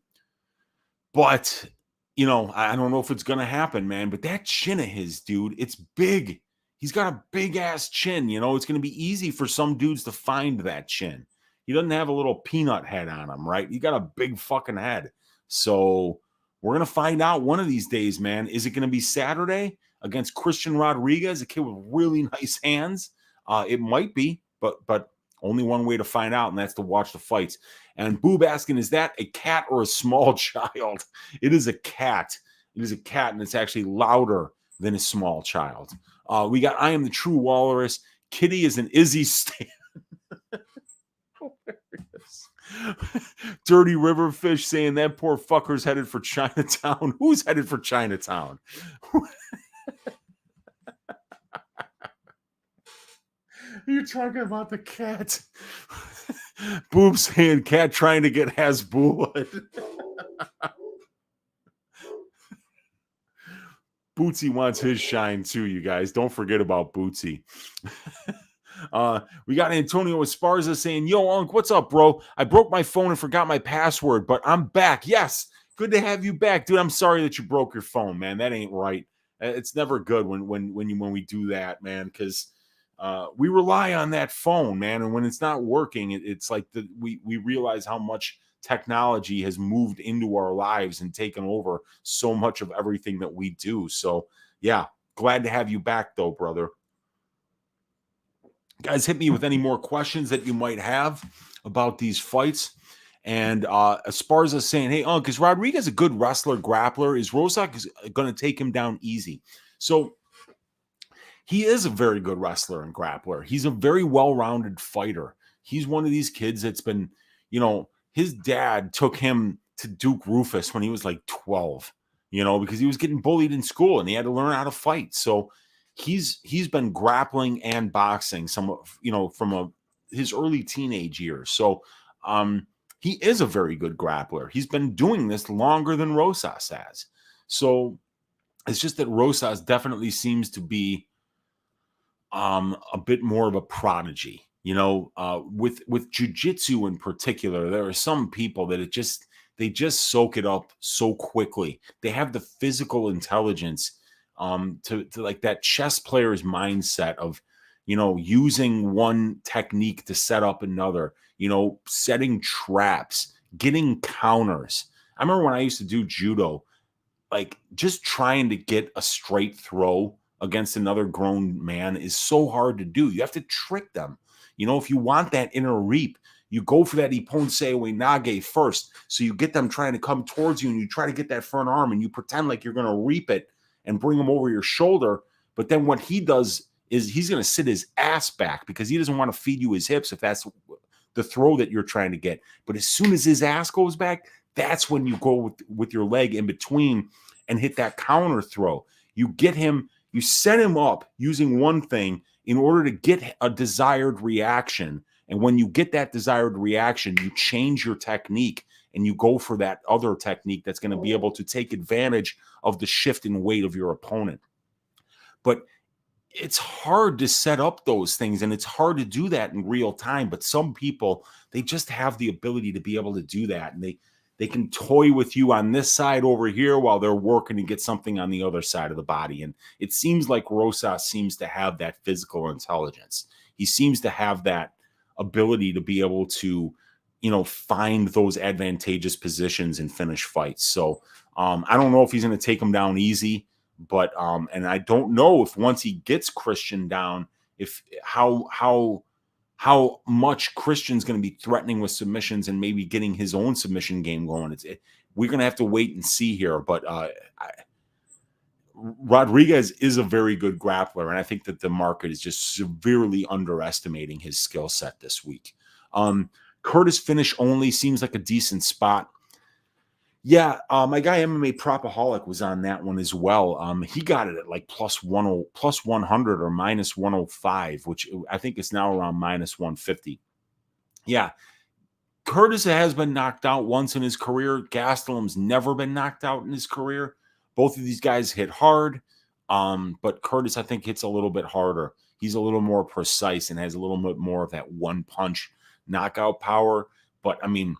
I don't know if it's going to happen, man. But that chin of his, dude, it's big. He's got a big ass chin. It's going to be easy for some dudes to find that chin. He doesn't have a little peanut head on him, right? He got a big fucking head. So we're going to find out one of these days, man. Is it going to be Saturday against Christian Rodriguez, a kid with really nice hands? It might be, but only one way to find out, and that's to watch the fights. And Boob asking, is that a cat or a small child? It is a cat. It is a cat, and it's actually louder than a small child. We got I Am the True Walrus. Kitty is an Izzy Stan. Dirty Riverfish saying that poor fucker's headed for Chinatown. Who's headed for Chinatown? You're talking about the cat. Boob saying cat trying to get Hasbulla. Bootsy wants his shine too, you guys. Don't forget about Bootsy. We got Antonio Esparza saying, "Yo, Unc, what's up, bro? I broke my phone and forgot my password, but I'm back. Yes, good to have you back, dude. I'm sorry that you broke your phone, man. That ain't right. It's never good when we do that, man, because we rely on that phone, man. And when it's not working, it's like we realize how much technology has moved into our lives and taken over so much of everything that we do. So, yeah, glad to have you back, though, brother." Guys, hit me with any more questions that you might have about these fights. And Esparza saying, "Hey, Unc, is Rodriguez a good wrestler, grappler? Is Rosak going to take him down easy?" So he is a very good wrestler and grappler. He's a very well-rounded fighter. He's one of these kids that's been, his dad took him to Duke Rufus when he was like 12, because he was getting bullied in school and he had to learn how to fight. So he's been grappling and boxing from his early teenage years. So he is a very good grappler. He's been doing this longer than Rosas has. So it's just that Rosas definitely seems to be a bit more of a prodigy. With jujitsu in particular, there are some people that they just soak it up so quickly. They have the physical intelligence to like that chess player's mindset of using one technique to set up another, setting traps, getting counters. I remember when I used to do judo, like just trying to get a straight throw against another grown man is so hard to do. You have to trick them. If you want that inner reap, you go for that Ippon Seoi Nage first. So you get them trying to come towards you and you try to get that front arm and you pretend like you're going to reap it and bring them over your shoulder. But then what he does is he's going to sit his ass back because he doesn't want to feed you his hips if that's the throw that you're trying to get. But as soon as his ass goes back, that's when you go with your leg in between and hit that counter throw. You get him, you set him up using one thing in order to get a desired reaction. And when you get that desired reaction, you change your technique and you go for that other technique that's going to be able to take advantage of the shift in weight of your opponent. But it's hard to set up those things and it's hard to do that in real time. But some people, they just have the ability to be able to do that. And they can toy with you on this side over here while they're working to get something on the other side of the body. And it seems like Rosas seems to have that physical intelligence. He seems to have that ability to be able to, find those advantageous positions and finish fights. So I don't know if he's going to take him down easy, but and I don't know if once he gets Christian down, if how much Christian's going to be threatening with submissions and maybe getting his own submission game going. We're going to have to wait and see here. But Rodriguez is a very good grappler, and I think that the market is just severely underestimating his skill set this week. Curtis finish only seems like a decent spot. Yeah, my guy MMA Propaholic was on that one as well. He got it at like plus 100 or minus 105, which I think is now around minus 150. Yeah, Curtis has been knocked out once in his career. Gastelum's never been knocked out in his career. Both of these guys hit hard, but Curtis, I think, hits a little bit harder. He's a little more precise and has a little bit more of that one-punch knockout power. But, I mean,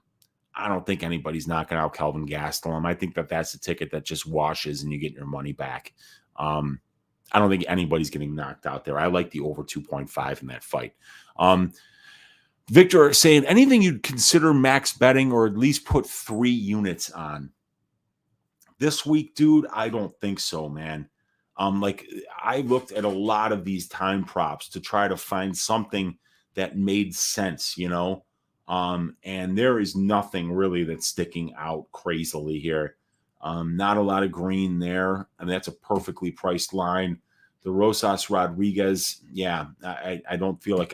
I don't think anybody's knocking out Kelvin Gastelum. I think that that's a ticket that just washes and you get your money back. I don't think anybody's getting knocked out there. I like the over 2.5 in that fight. Victor saying, anything you'd consider max betting or at least put 3 units on? This week, dude, I don't think so, man. I looked at a lot of these time props to try to find something that made sense, and there is nothing really that's sticking out crazily here. Not a lot of green there. I mean, that's a perfectly priced line. The Rosas Rodriguez, yeah, I don't feel like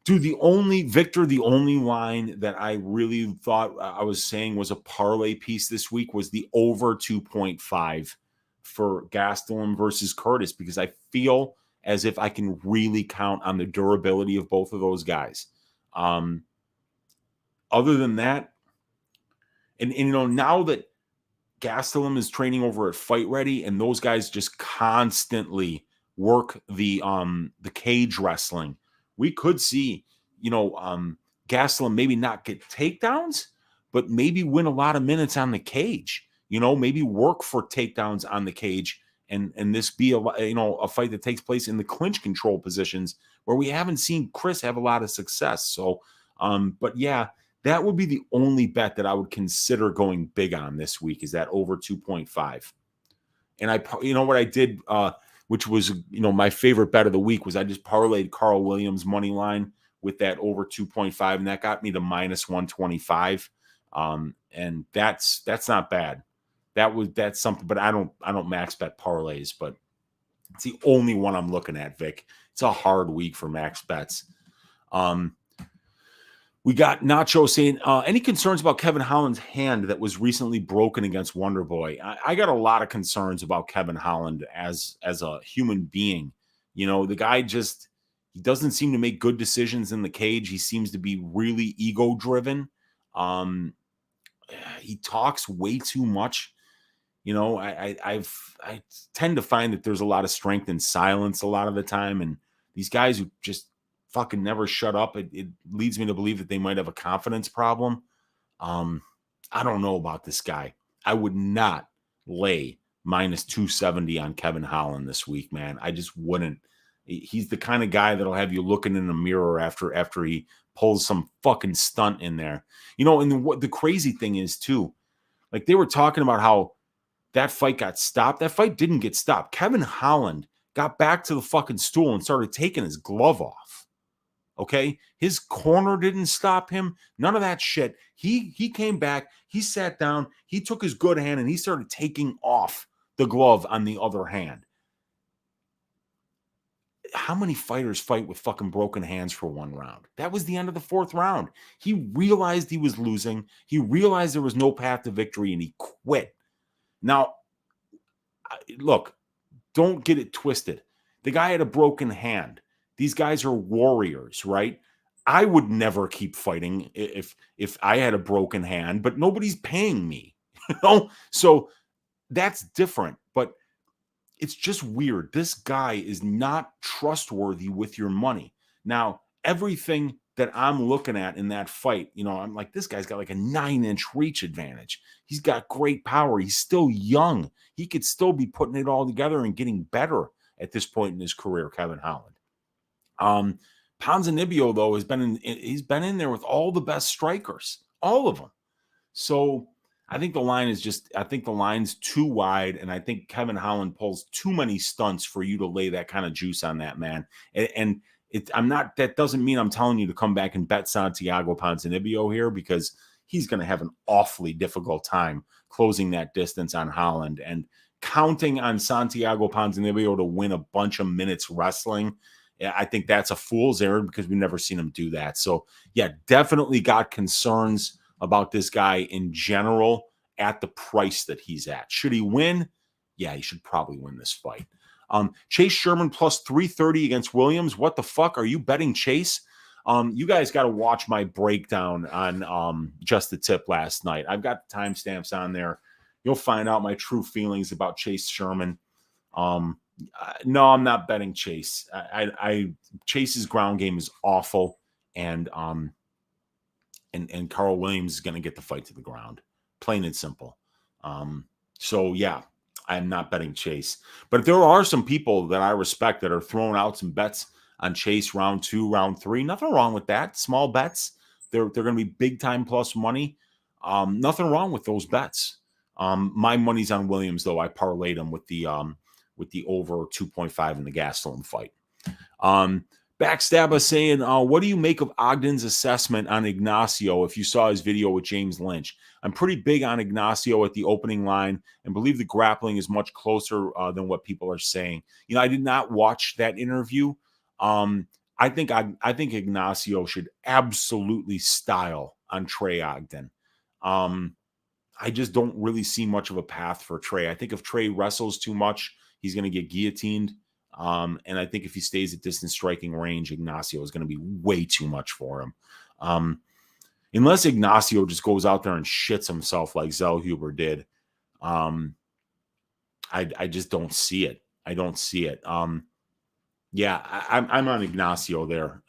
dude, the only line that I really thought I was saying was a parlay piece this week was the over 2.5 for Gastelum versus Curtis, because I feel as if I can really count on the durability of both of those guys. Other than that, and now that Gastelum is training over at Fight Ready, and those guys just constantly work the cage wrestling, we could see, Gastelum maybe not get takedowns, but maybe win a lot of minutes on the cage. Maybe work for takedowns on the cage, and this be a fight that takes place in the clinch control positions where we haven't seen Chris have a lot of success. So, but yeah, that would be the only bet that I would consider going big on this week, is that over 2.5. And what I did, which was, my favorite bet of the week, was I just parlayed Carl Williams money line with that over 2.5, and that got me to minus 125. And that's not bad. That's something, but I don't max bet parlays, but it's the only one I'm looking at, Vic. It's a hard week for max bets. We got Nacho saying, any concerns about Kevin Holland's hand that was recently broken against Wonderboy? I got a lot of concerns about Kevin Holland as a human being. The guy he doesn't seem to make good decisions in the cage. He seems to be really ego driven. He talks way too much. I tend to find that there's a lot of strength in silence a lot of the time, and these guys who just fucking never shut up, it leads me to believe that they might have a confidence problem. I don't know about this guy. I would not lay minus 270 on Kevin Holland this week, man. I just wouldn't. He's the kind of guy that'll have you looking in the mirror after he pulls some fucking stunt in there. And what the crazy thing is too, like they were talking about how that fight got stopped. That fight didn't get stopped. Kevin Holland got back to the fucking stool and started taking his glove off. Okay? His corner didn't stop him. None of that shit. He came back. He sat down. He took his good hand and he started taking off the glove on the other hand. How many fighters fight with fucking broken hands for one round? That was the end of the fourth round. He realized he was losing. He realized there was no path to victory and he quit. Now, look, don't get it twisted. The guy had a broken hand. These guys are warriors, right? I would never keep fighting if I had a broken hand, but nobody's paying me, So that's different, but it's just weird. This guy is not trustworthy with your money. Now, everything that I'm looking at in that fight, I'm like, this guy's got like a 9-inch reach advantage. He's got great power. He's still young. He could still be putting it all together and getting better at this point in his career, Kevin Holland. Ponzinibbio, though, he's been in there with all the best strikers, all of them. So I think the line's too wide, and I think Kevin Holland pulls too many stunts for you to lay that kind of juice on that, man. And that doesn't mean I'm telling you to come back and bet Santiago Ponzinibbio here, because he's going to have an awfully difficult time closing that distance on Holland, and counting on Santiago Ponzinibbio to win a bunch of minutes wrestling. I think that's a fool's errand, because we've never seen him do that. So yeah, definitely got concerns about this guy in general at the price that he's at. Should he win? Yeah, he should probably win this fight. Chase Sherman plus 330 against Williams. What the fuck? Are you betting Chase? You guys got to watch my breakdown on Just the Tip last night. I've got the timestamps on there. You'll find out my true feelings about Chase Sherman. No, I'm not betting Chase. Chase's ground game is awful, and Carl Williams is going to get the fight to the ground, plain and simple. So yeah, I'm not betting Chase, but there are some people that I respect that are throwing out some bets on Chase round 2, round 3. Nothing wrong with that. Small bets. They're going to be big time plus money. Nothing wrong with those bets. My money's on Williams, though. I parlayed him with the over 2.5 in the Gastelum fight. Backstabber saying, what do you make of Ogden's assessment on Ignacio if you saw his video with James Lynch? I'm pretty big on Ignacio at the opening line and believe the grappling is much closer than what people are saying. I did not watch that interview. I think Ignacio should absolutely style on Trey Ogden. I just don't really see much of a path for Trey. I think if Trey wrestles too much, he's going to get guillotined. And I think if he stays at distance striking range, Ignacio is going to be way too much for him. Unless Ignacio just goes out there and shits himself like Zellhuber did. I just don't see it. I don't see it. Yeah, I'm on Ignacio there.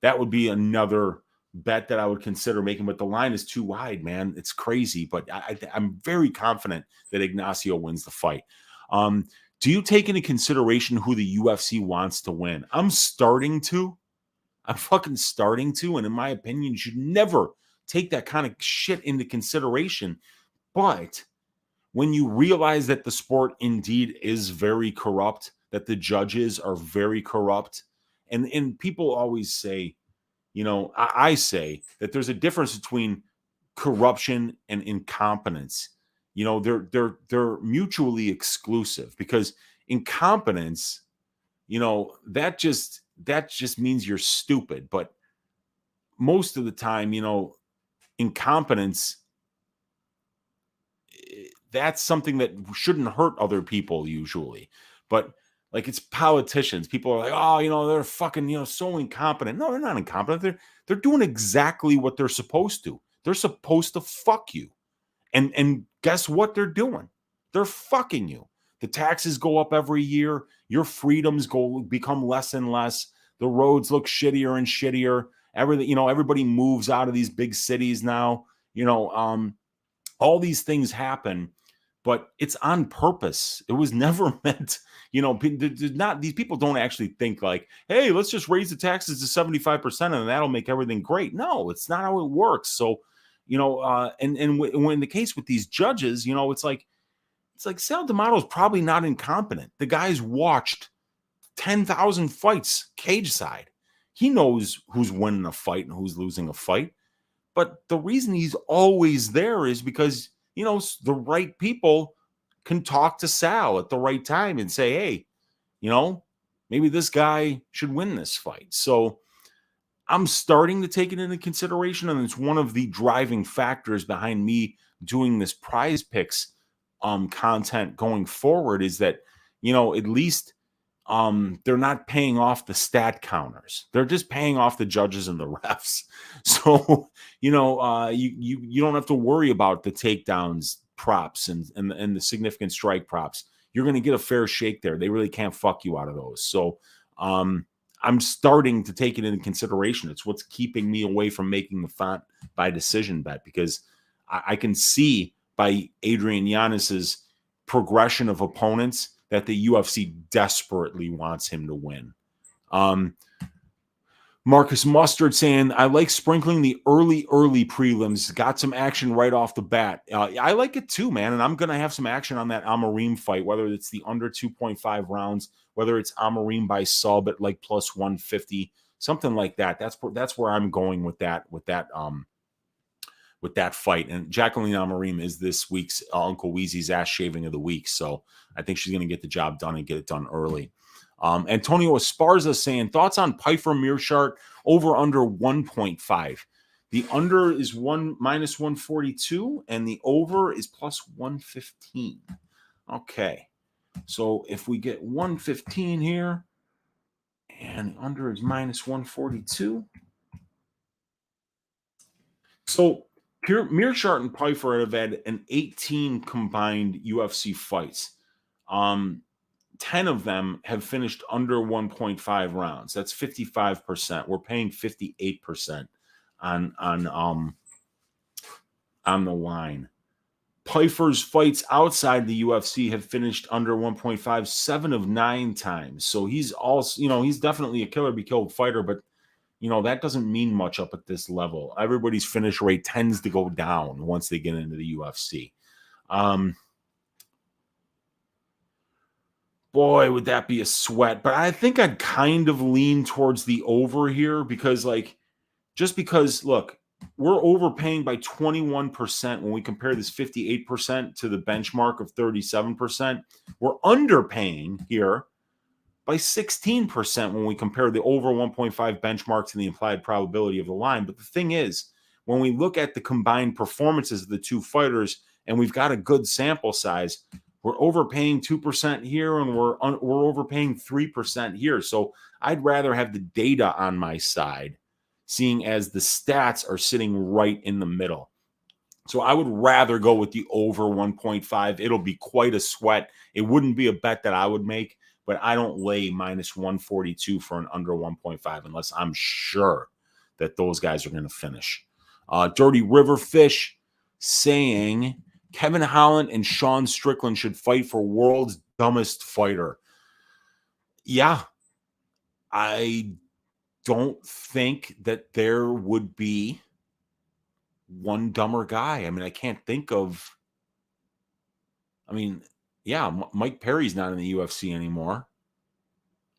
That would be another bet that I would consider making, but the line is too wide, man. It's crazy, but I'm very confident that Ignacio wins the fight. Do you take into consideration who the UFC wants to win? I'm starting to. I'm fucking starting to, and in my opinion, you should never take that kind of shit into consideration. But when you realize that the sport indeed is very corrupt, that the judges are very corrupt, and people always say, I say that there's a difference between corruption and incompetence. They're mutually exclusive, because incompetence, that just means you're stupid. But most of the time, incompetence, that's something that shouldn't hurt other people usually. But like, it's politicians. People are like, oh, they're fucking, so incompetent. No, they're not incompetent. They're doing exactly what they're supposed to. They're supposed to fuck you. And guess what they're doing? They're fucking you. The taxes go up every year. Your freedoms become less and less. The roads look shittier and shittier. Everything, everybody moves out of these big cities now. All these things happen, but it's on purpose. It was never meant, these people don't actually think like, hey, let's just raise the taxes to 75% and that'll make everything great. No, it's not how it works. So, and when the case with these judges, it's like Sal D'Amato is probably not incompetent. The guy's watched 10,000 fights cage side. He knows who's winning a fight and who's losing a fight. But the reason he's always there is because, the right people can talk to Sal at the right time and say, hey, maybe this guy should win this fight. So I'm starting to take it into consideration. And it's one of the driving factors behind me doing this Prize Picks content going forward, is that, at least they're not paying off the stat counters. They're just paying off the judges and the refs. So, you don't have to worry about the takedowns props and the significant strike props. You're going to get a fair shake there. They really can't fuck you out of those. So, I'm starting to take it into consideration. It's what's keeping me away from making the font by decision bet, because I can see by Adrian Yanez's progression of opponents that the UFC desperately wants him to win. Marcus Mustard saying, I like sprinkling the early prelims. Got some action right off the bat. I like it too, man. And I'm going to have some action on that Amorim fight, whether it's the under 2.5 rounds, whether it's Amorim by sub at like plus 150, something like that. That's where I'm going with that fight. And Jacqueline Amorim is this week's Uncle Weezy's ass shaving of the week. So I think she's going to get the job done and get it done early. Antonio Esparza saying, thoughts on Pyfer Mearshart over under 1.5. The under is minus 142 and the over is plus 115. Okay. So if we get 115 here and the under is minus 142. So Mearshart and Pyfer have had an 18 combined UFC fights. 10 of them have finished under 1.5 rounds. That's 55%. We're paying 58% on the line. Pyfer's fights outside the UFC have finished under 1.5 7 of 9 times. So he's also, he's definitely a killer be killed fighter, but that doesn't mean much up at this level. Everybody's finish rate tends to go down once they get into the UFC. Boy, would that be a sweat. But I think I'd kind of lean towards the over here because, look, we're overpaying by 21% when we compare this 58% to the benchmark of 37%. We're underpaying here by 16% when we compare the over 1.5 benchmark to the implied probability of the line. But the thing is, when we look at the combined performances of the two fighters, and we've got a good sample size, we're overpaying 2% here and we're overpaying 3% here. So I'd rather have the data on my side, seeing as the stats are sitting right in the middle. So I would rather go with the over 1.5. It'll be quite a sweat. It wouldn't be a bet that I would make, but I don't lay minus 142 for an under 1.5 unless I'm sure that those guys are going to finish. Dirty River Fish saying Kevin Holland and Sean Strickland should fight for world's dumbest fighter. Yeah, I don't think that there would be one dumber guy. I mean, I can't think of. I mean, yeah, Mike Perry's not in the UFC anymore.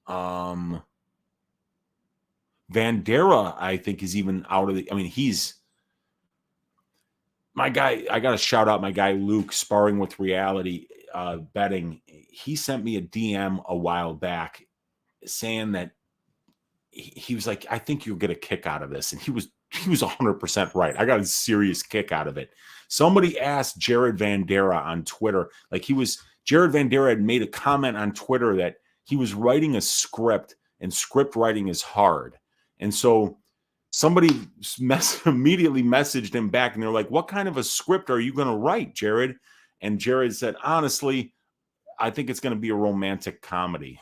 Vandera, I think, is even out of the. I mean, he's my guy. I got to shout out my guy Luke, Sparring with Reality betting. He sent me a DM a while back saying that he was like, I think you'll get a kick out of this. And he was 100% right. I got a serious kick out of it. Somebody asked Jared Vandera on Twitter, Jared Vandera had made a comment on Twitter that he was writing a script and script writing is hard. And so somebody immediately messaged him back and they're like, what kind of a script are you going to write, Jared? And Jared said, honestly, I think it's going to be a romantic comedy.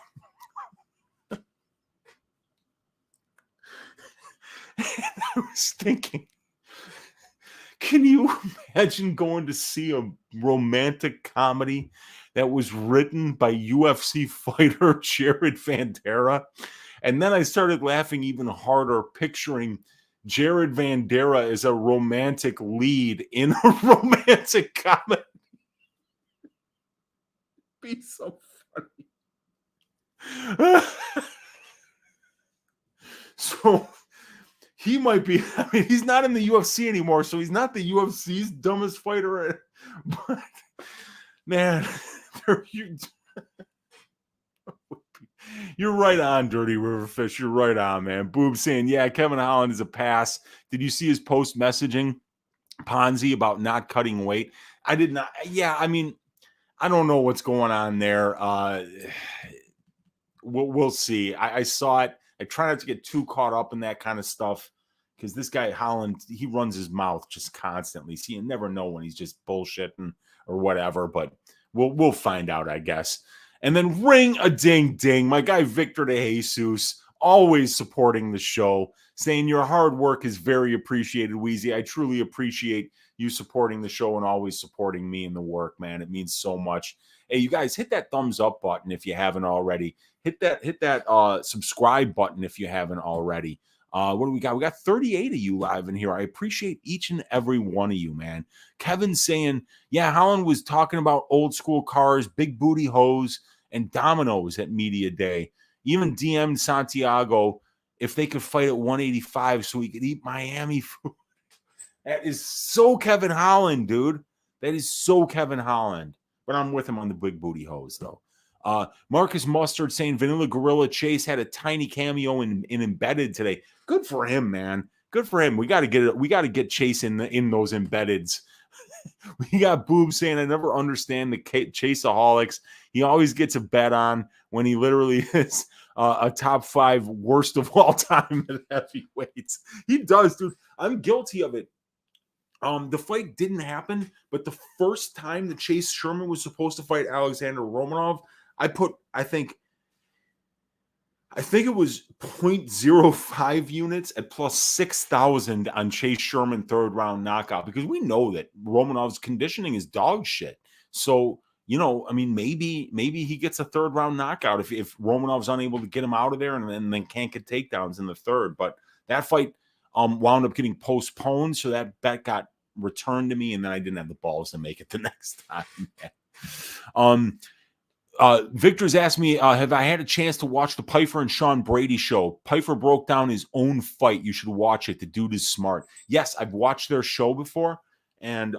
I was thinking, can you imagine going to see a romantic comedy that was written by UFC fighter Jared Vandera? And then I started laughing even harder, picturing Jared Vandera as a romantic lead in a romantic comedy. It'd be so funny. So he might be, I mean, he's not in the UFC anymore, so he's not the UFC's dumbest fighter. But, man, you're right on, Dirty Riverfish. You're right on, man. Boob saying, yeah, Kevin Holland is a pass. Did you see his post messaging Ponzi about not cutting weight? I did not. Yeah, I mean, I don't know what's going on there. We'll see. I saw it. I try not to get too caught up in that kind of stuff because this guy Holland, he runs his mouth just constantly. So you never know when he's just bullshitting or whatever. But we'll find out, I guess. And then ring a ding ding. My guy Victor De Jesus, always supporting the show, saying your hard work is very appreciated, Weezy. I truly appreciate you supporting the show and always supporting me in the work, man. It means so much. Hey, you guys, hit that thumbs up button if you haven't already. Hit that subscribe button if you haven't already. What do we got? We got 38 of you live in here. I appreciate each and every one of you, man. Kevin's saying, yeah, Holland was talking about old school cars, big booty hoes, and dominoes at Media Day. Even DM'd Santiago if they could fight at 185 so he could eat Miami food. That is so Kevin Holland, dude. That is so Kevin Holland. But I'm with him on the big booty hose, though. Marcus Mustard saying Vanilla Gorilla Chase had a tiny cameo in Embedded today. Good for him, man. Good for him. We got to get Chase in those embeds. We got Boob saying I never understand the Chaseaholics. He always gets a bet on when he literally is a top 5 worst of all time at heavyweights. He does, dude. I'm guilty of it. The fight didn't happen, but the first time that Chase Sherman was supposed to fight Alexander Romanov, I think it was 0.05 units at plus 6,000 on Chase Sherman third round knockout because we know that Romanov's conditioning is dog shit. So, I mean, maybe he gets a third round knockout if Romanov's unable to get him out of there and then can't get takedowns in the third. But that fight wound up getting postponed, so that bet got returned to me, and then I didn't have the balls to make it the next time. Victor's asked me, have I had a chance to watch the Piper and Sean Brady show? Piper broke down his own fight. You should watch it. The dude is smart. Yes, I've watched their show before, and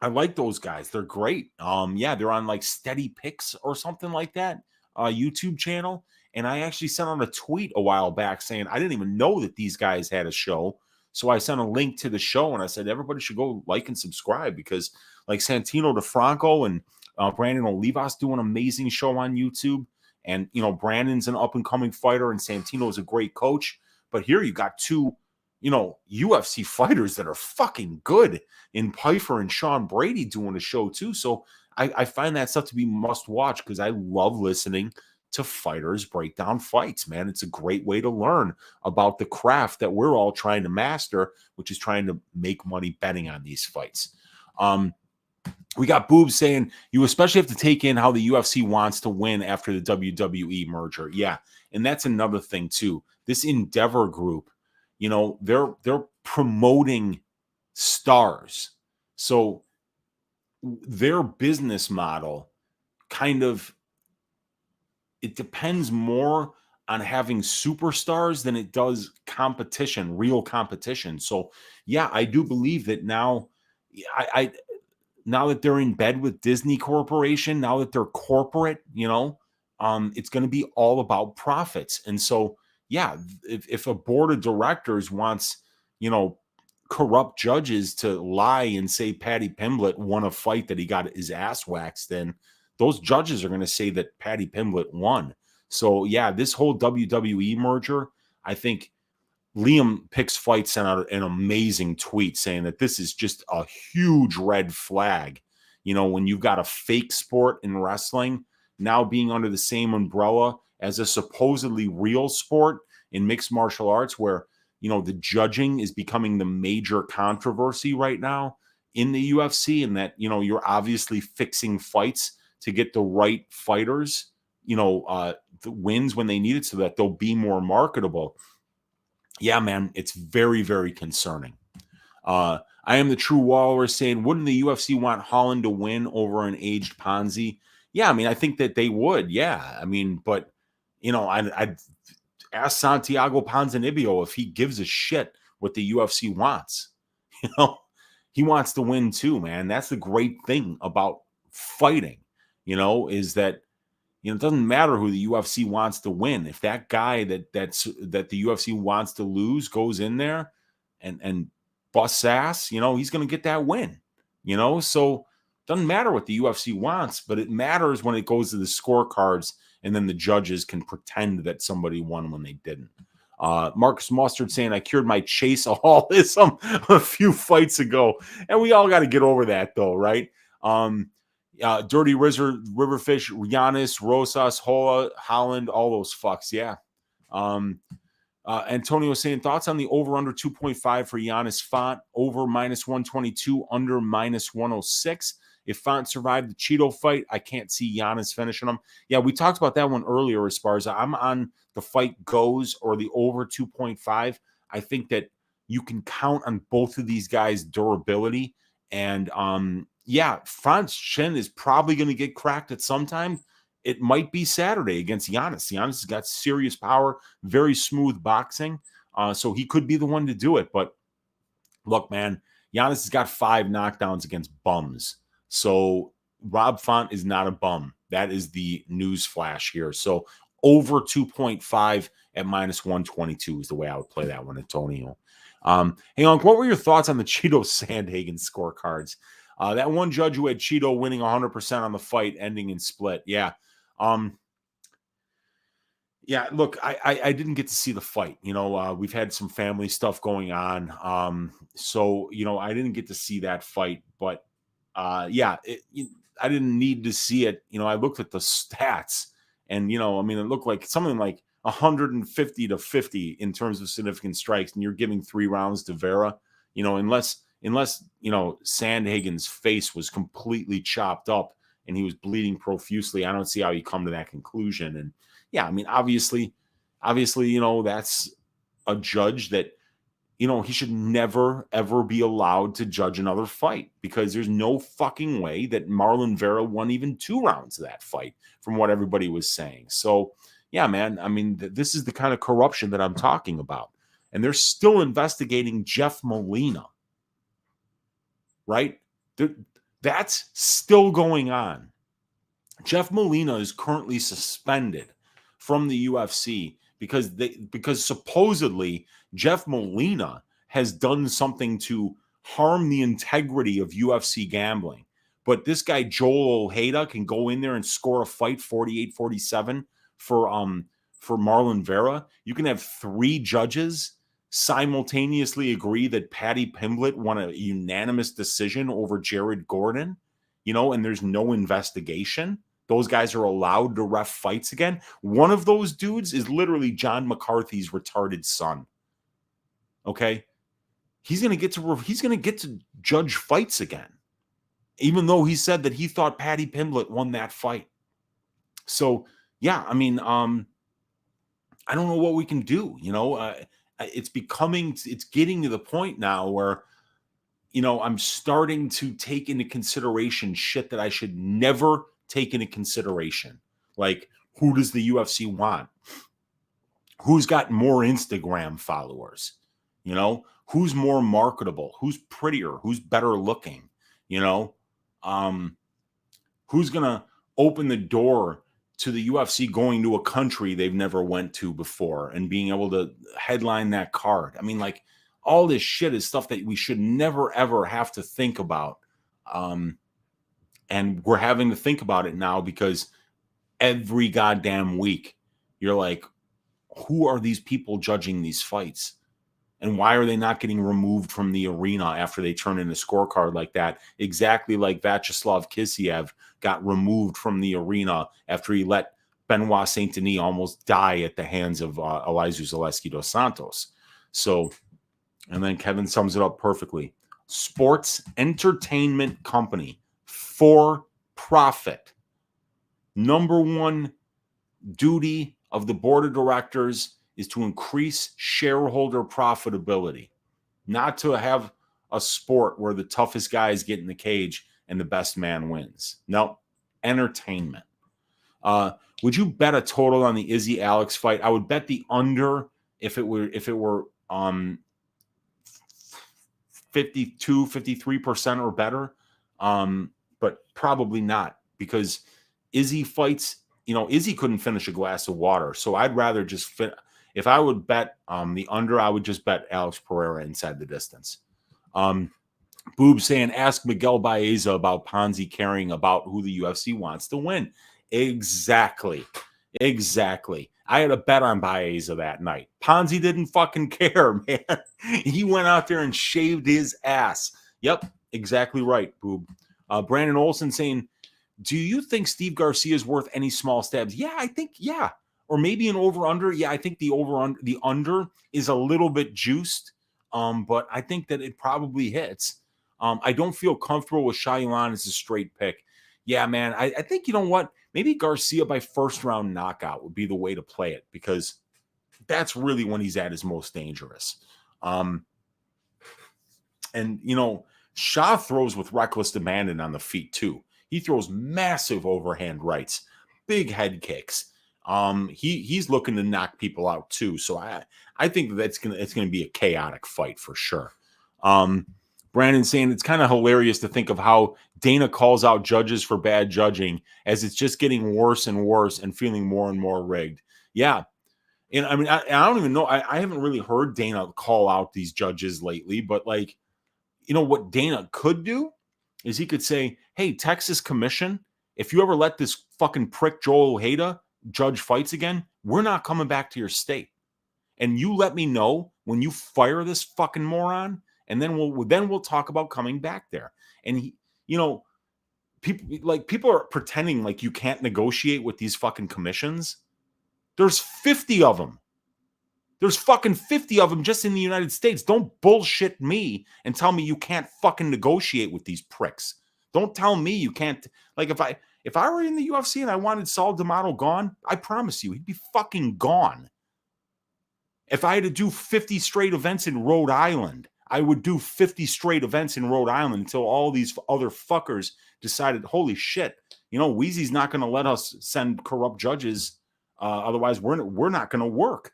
I like those guys. They're great. Yeah, they're on like Steady Picks or something like that, YouTube channel. And I actually sent out a tweet a while back saying I didn't even know that these guys had a show. So I sent a link to the show and I said everybody should go like and subscribe because like Santino DeFranco and Brandon Olivas do an amazing show on YouTube. And, Brandon's an up-and-coming fighter, and Santino is a great coach. But here you got two, UFC fighters that are fucking good in Piper and Sean Brady doing a show too. So I find that stuff to be must watch because I love listening to fighters break down fights, man. It's a great way to learn about the craft that we're all trying to master, which is trying to make money betting on these fights. We got Boobs saying you especially have to take in how the UFC wants to win after the WWE merger. Yeah, and that's another thing too. This Endeavor group, they're promoting stars. So their business model kind of, it depends more on having superstars than it does competition, real competition. So yeah, I do believe that now I now that they're in bed with Disney Corporation, now that they're corporate, it's going to be all about profits. And so, yeah, if a board of directors wants, corrupt judges to lie and say Paddy Pimblett won a fight that he got his ass waxed in, those judges are going to say that Paddy Pimblett won. So, yeah, this whole WWE merger, I think Liam Picks Fight sent out an amazing tweet saying that this is just a huge red flag. When you've got a fake sport in wrestling now being under the same umbrella as a supposedly real sport in mixed martial arts, where, the judging is becoming the major controversy right now in the UFC, and that, you're obviously fixing fights to get the right fighters, the wins when they need it so that they'll be more marketable. Yeah, man, it's very, very concerning. I am the true Walrus saying, wouldn't the UFC want Holland to win over an aged Ponzi? Yeah, I mean, I think that they would. Yeah, I mean, but I'd ask Santiago Ponzinibbio if he gives a shit what the UFC wants. He wants to win too, man. That's the great thing about fighting. Is that it doesn't matter who the UFC wants to win. If that guy that the UFC wants to lose goes in there and busts ass, he's going to get that win. So it doesn't matter what the UFC wants, but it matters when it goes to the scorecards and then the judges can pretend that somebody won when they didn't. Marcus Mustard saying, I cured my chaseaholism a few fights ago. And we all got to get over that though, right? Dirty Riverfish, Yanez, Rosas, Hola, Holland, all those fucks. Yeah. Antonio saying thoughts on the over under 2.5 for Yanez Font, over minus 122, under minus 106. If Font survived the Cheeto fight, I can't see Yanez finishing him. Yeah, we talked about that one earlier. As far as I'm on the fight goes or the over 2.5, I think that you can count on both of these guys' durability. And yeah, Font's chin is probably going to get cracked at some time. It might be Saturday against Yanez. Yanez has got serious power, very smooth boxing. So he could be the one to do it. But look, man, Yanez has got 5 knockdowns against bums. So Rob Font is not a bum. That is the news flash here. So over 2.5 at minus 122 is the way I would play that one, Antonio. Hey, Unc, what were your thoughts on the Cheeto Sandhagen scorecards? That one judge who had Cheeto winning 100% on the fight, ending in split. Yeah. Yeah, look, I didn't get to see the fight. We've had some family stuff going on. So, I didn't get to see that fight. But, yeah, I didn't need to see it. I looked at the stats. And, it looked like something like 150 to 50 in terms of significant strikes. And you're giving 3 rounds to Vera. Unless Sandhagen's face was completely chopped up and he was bleeding profusely, I don't see how you come to that conclusion. And yeah, obviously, that's a judge that, he should never, ever be allowed to judge another fight, because there's no fucking way that Marlon Vera won even 2 rounds of that fight from what everybody was saying. So yeah, man, this is the kind of corruption that I'm talking about. And they're still investigating Jeff Molina. Right? That's still going on. Jeff Molina is currently suspended from the UFC because supposedly Jeff Molina has done something to harm the integrity of UFC gambling. But this guy, Joel Ojeda, can go in there and score a fight 48-47 for Marlon Vera. You can have 3 judges simultaneously agree that Paddy Pimblett won a unanimous decision over Jared Gordon, and there's no investigation. Those guys are allowed to ref fights again. One of those dudes is literally John McCarthy's retarded son. Okay? He's going to get to judge fights again, even though he said that he thought Paddy Pimblett won that fight. So, yeah, I mean, I don't know what we can do. It's getting to the point now where, I'm starting to take into consideration shit that I should never take into consideration. Like, who does the UFC want? Who's got more Instagram followers? Who's more marketable? Who's prettier? Who's better looking? Who's going to open the door to the UFC going to a country they've never went to before and being able to headline that card? I mean, like, all this shit is stuff that we should never, ever have to think about. And we're having to think about it now because every goddamn week you're like, who are these people judging these fights? And why are they not getting removed from the arena after they turn in a scorecard like that? Exactly like Vyacheslav Kisiev got removed from the arena after he let Benoit Saint-Denis almost die at the hands of Elizeu Zaleski dos Santos. So, and then Kevin sums it up perfectly. Sports entertainment company, for profit. Number one duty of the board of directors is to increase shareholder profitability, not to have a sport where the toughest guy is getting the cage and the best man wins. No, entertainment. Would you bet a total on the Izzy Alex fight? I would bet the under if it were 52, 53% or better. But probably not, because Izzy fights, Izzy couldn't finish a glass of water. So I'd rather just if I would bet the under, I would just bet Alex Pereira inside the distance. Boob saying, ask Miguel Baeza about Ponzi caring about who the UFC wants to win. Exactly. I had a bet on Baeza that night. Ponzi didn't fucking care, man. He went out there and shaved his ass. Yep, exactly right, Boob. Brandon Olson saying, do you think Steve Garcia is worth any small stabs? Yeah, I think, yeah. Or maybe an over-under. Yeah, I think the under is a little bit juiced, but I think that it probably hits. I don't feel comfortable with Shayilan as a straight pick. Yeah, man, I think, you know what? Maybe Garcia by first-round knockout would be the way to play it, because that's really when he's at his most dangerous. And, Shah throws with reckless abandon on the feet, too. He throws massive overhand rights, big head kicks. He's looking to knock people out, too. So I think it's gonna be a chaotic fight for sure. Brandon saying it's kind of hilarious to think of how Dana calls out judges for bad judging as it's just getting worse and worse and feeling more and more rigged. Yeah. And I mean, I don't even know. I haven't really heard Dana call out these judges lately, but like, what Dana could do is he could say, hey, Texas Commission, if you ever let this fucking prick Joel Ojeda judge fights again, we're not coming back to your state. And you let me know when you fire this fucking moron, and then we'll talk about coming back there. And people are pretending like you can't negotiate with these fucking commissions. There's 50 of them. There's fucking 50 of them just in the United States. Don't bullshit me and tell me you can't fucking negotiate with these pricks. Don't tell me you can't. Like, if I were in the UFC and I wanted Saul D'Amato gone, I promise you, he'd be fucking gone. If I had to do 50 straight events in Rhode Island, I would do 50 straight events in Rhode Island until all these other fuckers decided, holy shit, Weezy's not going to let us send corrupt judges. Otherwise, we're not going to work.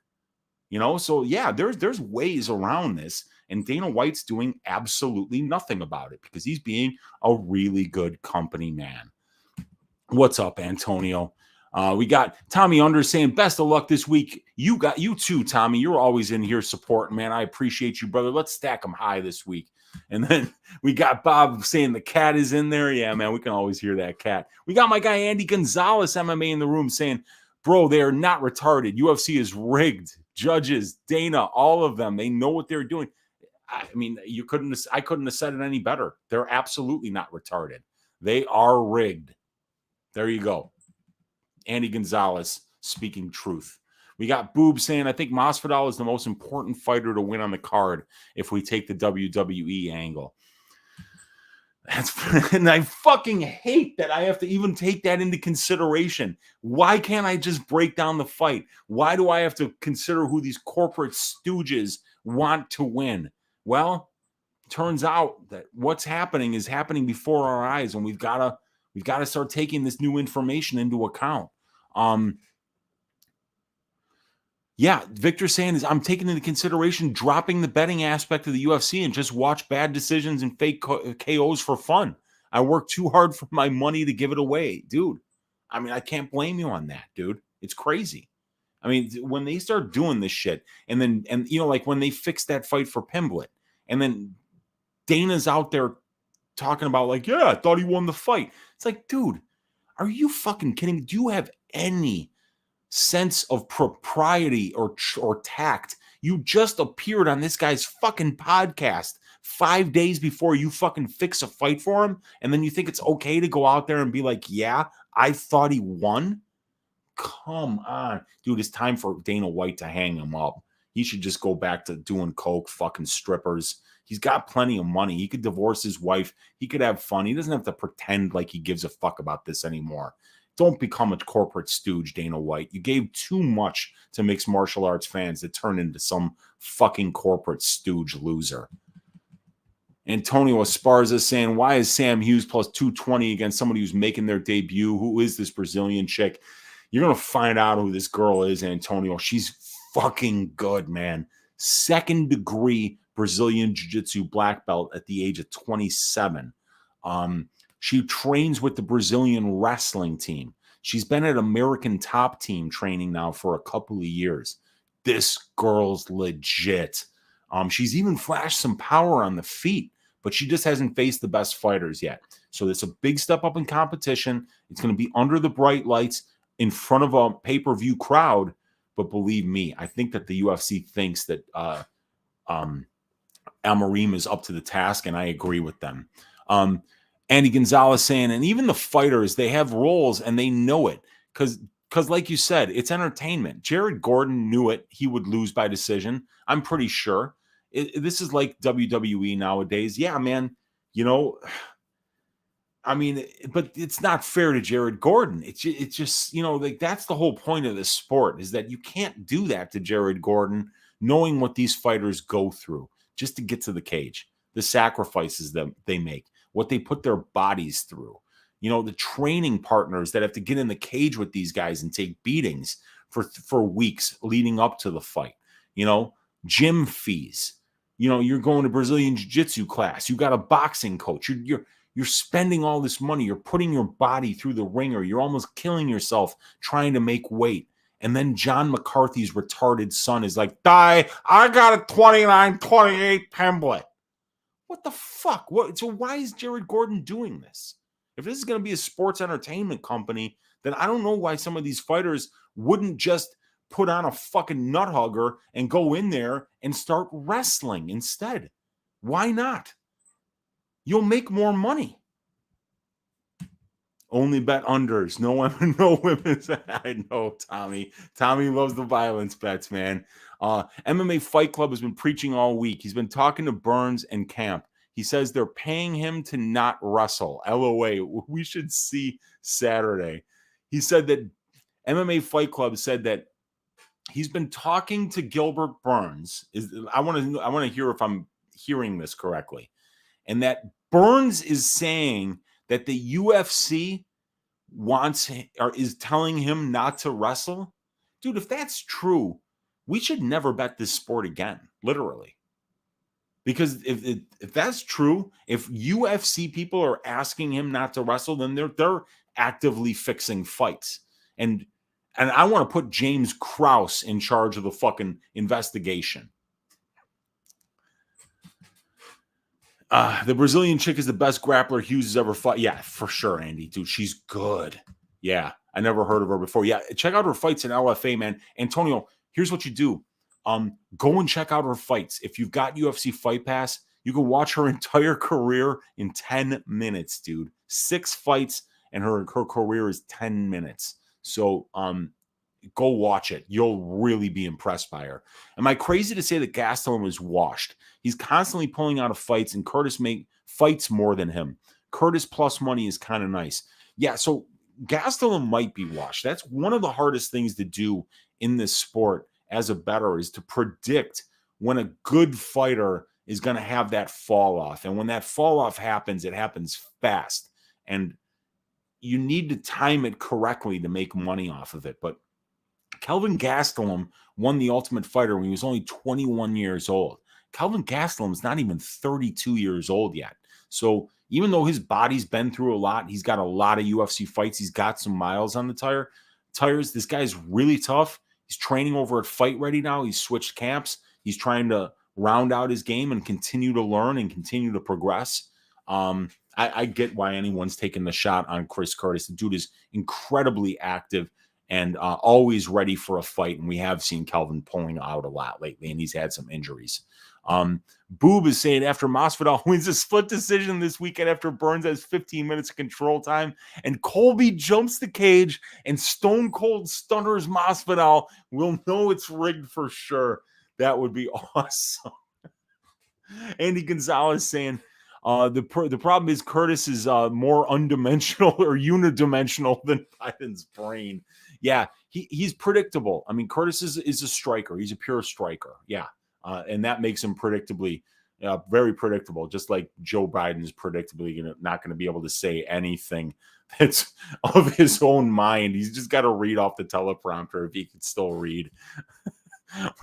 So yeah, there's ways around this, and Dana White's doing absolutely nothing about it because he's being a really good company man. What's up, Antonio? We got Tommy Under saying, best of luck this week. You too, Tommy. You're always in here supporting, man. I appreciate you, brother. Let's stack them high this week. And then we got Bob saying the cat is in there. Yeah, man, we can always hear that cat. We got my guy Andy Gonzalez, MMA in the room, saying, bro, they are not retarded. UFC is rigged. Judges, Dana, all of them, they know what they're doing. I mean, I couldn't have said it any better. They're absolutely not retarded. They are rigged. There you go. Andy Gonzalez speaking truth. We got Boob saying, I think Masvidal is the most important fighter to win on the card if we take the WWE angle. And I fucking hate that I have to even take that into consideration. Why can't I just break down the fight? Why do I have to consider who these corporate stooges want to win? Well, turns out that what's happening is happening before our eyes, and we've got to start taking this new information into account. Yeah, Victor saying is I'm taking into consideration dropping the betting aspect of the UFC and just watch bad decisions and fake KOs for fun. I work too hard for my money to give it away, dude. I mean, I can't blame you on that, dude. It's crazy. I mean, when they start doing this shit, and like when they fixed that fight for Pimblett, and then Dana's out there talking about like, yeah, I thought he won the fight. It's like, dude, are you fucking kidding me? Do you have any sense of propriety or tact? You just appeared on this guy's fucking podcast 5 days before you fucking fix a fight for him, and then you think it's okay to go out there and be like, yeah, I thought he won? Come on, dude. It's time for Dana White to hang him up. He should just go back to doing coke, fucking strippers. He's got plenty of money. He could divorce his wife. He could have fun. He doesn't have to pretend like he gives a fuck about this anymore. Don't become a corporate stooge, Dana White. You gave too much to mixed martial arts fans to turn into some fucking corporate stooge loser. Antonio Esparza saying, why is Sam Hughes plus 220 against somebody who's making their debut? Who is this Brazilian chick? You're going to find out who this girl is, Antonio. She's fucking good, man. Second degree Brazilian Jiu-Jitsu black belt at the age of 27. She trains with the Brazilian wrestling team. She's been at American Top Team training now for a couple of years. This girl's legit. She's even flashed some power on the feet, but she just hasn't faced the best fighters yet. So it's a big step up in competition. It's going to be under the bright lights in front of a pay-per-view crowd. But believe me, I think that the UFC thinks that Amorim is up to the task, and I agree with them. Andy Gonzalez saying, and even the fighters, they have roles and they know it. Because like you said, it's entertainment. Jared Gordon knew it. He would lose by decision. I'm pretty sure. This is like WWE nowadays. Yeah, man. You know, I mean, but it's not fair to Jared Gordon. It's just, you know, like that's the whole point of this sport, is that you can't do that to Jared Gordon, knowing what these fighters go through just to get to the cage, the sacrifices that they make, what they put their bodies through, you know, the training partners that have to get in the cage with these guys and take beatings for weeks leading up to the fight, you know, gym fees, you know, you're going to Brazilian Jiu-Jitsu class, you got a boxing coach, you're spending all this money, you're putting your body through the ringer, you're almost killing yourself trying to make weight. And then John McCarthy's retarded son is like, I got a 29-28 Pimblett. What the fuck? So why is Jared Gordon doing this? If this is going to be a sports entertainment company, then I don't know why some of these fighters wouldn't just put on a fucking nut hugger and go in there and start wrestling instead. Why not? You'll make more money. Only bet unders. No women, no women's. I know, Tommy. Tommy loves the violence bets, man. MMA Fight Club has been preaching all week. He's been talking to Burns and Camp. He says they're paying him to not wrestle. LOA. We should see Saturday. He said that MMA Fight Club said that he's been talking to Gilbert Burns. I want to hear if I'm hearing this correctly. And that Burns is saying that the UFC is telling him not to wrestle. Dude, if that's true, we should never bet this sport again, literally. Because if that's true, if UFC people are asking him not to wrestle, then they're actively fixing fights. and I want to put James Krause in charge of the fucking investigation. The Brazilian chick is the best grappler Hughes has ever fought. Yeah, for sure, Andy. Dude, she's good. Yeah, I never heard of her before. Yeah, check out her fights in LFA, man. Antonio, here's what you do. Go and check out her fights. If you've got UFC Fight Pass, you can watch her entire career in 10 minutes, dude. 6 fights, and her career is 10 minutes. So go watch it. You'll really be impressed by her. Am I crazy to say that Gastelum is washed? He's constantly pulling out of fights, and Curtis fights more than him. Curtis plus money is kind of nice. Yeah, so Gastelum might be washed. That's one of the hardest things to do in this sport as a bettor, is to predict when a good fighter is going to have that fall off. And when that fall off happens, it happens fast. And you need to time it correctly to make money off of it. But Kelvin Gastelum won the Ultimate Fighter when he was only 21 years old. Kelvin Gastelum is not even 32 years old yet. So even though his body's been through a lot, he's got a lot of UFC fights, he's got some miles on the tires. This guy's really tough. He's training over at Fight Ready now. He's switched camps. He's trying to round out his game and continue to learn and continue to progress. I get why anyone's taking the shot on Chris Curtis. The dude is incredibly active and always ready for a fight. And we have seen Kelvin pulling out a lot lately, and he's had some injuries. Boob is saying after Masvidal wins a split decision this weekend after Burns has 15 minutes of control time and Colby jumps the cage and Stone Cold stunners Masvidal, we'll know it's rigged for sure. That would be awesome. Andy Gonzalez saying the problem is Curtis is more undimensional or unidimensional than Biden's brain. Yeah, he's predictable. I mean, Curtis is a striker. He's a pure striker. Yeah. And that makes him very predictable, just like Joe Biden is predictably not going to be able to say anything that's of his own mind. He's just got to read off the teleprompter if he can still read.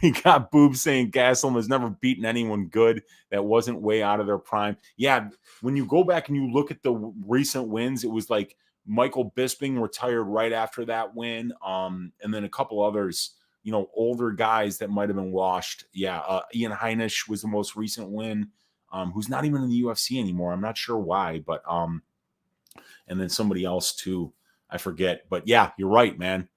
We got Boob saying Gastelum has never beaten anyone good that wasn't way out of their prime. Yeah, when you go back and you look at the recent wins, it was like Michael Bisping retired right after that win, and then a couple others, older guys that might have been washed. Yeah, Ian Heinisch was the most recent win, who's not even in the UFC anymore. I'm not sure why, but and then somebody else too, I forget. But yeah, you're right, man.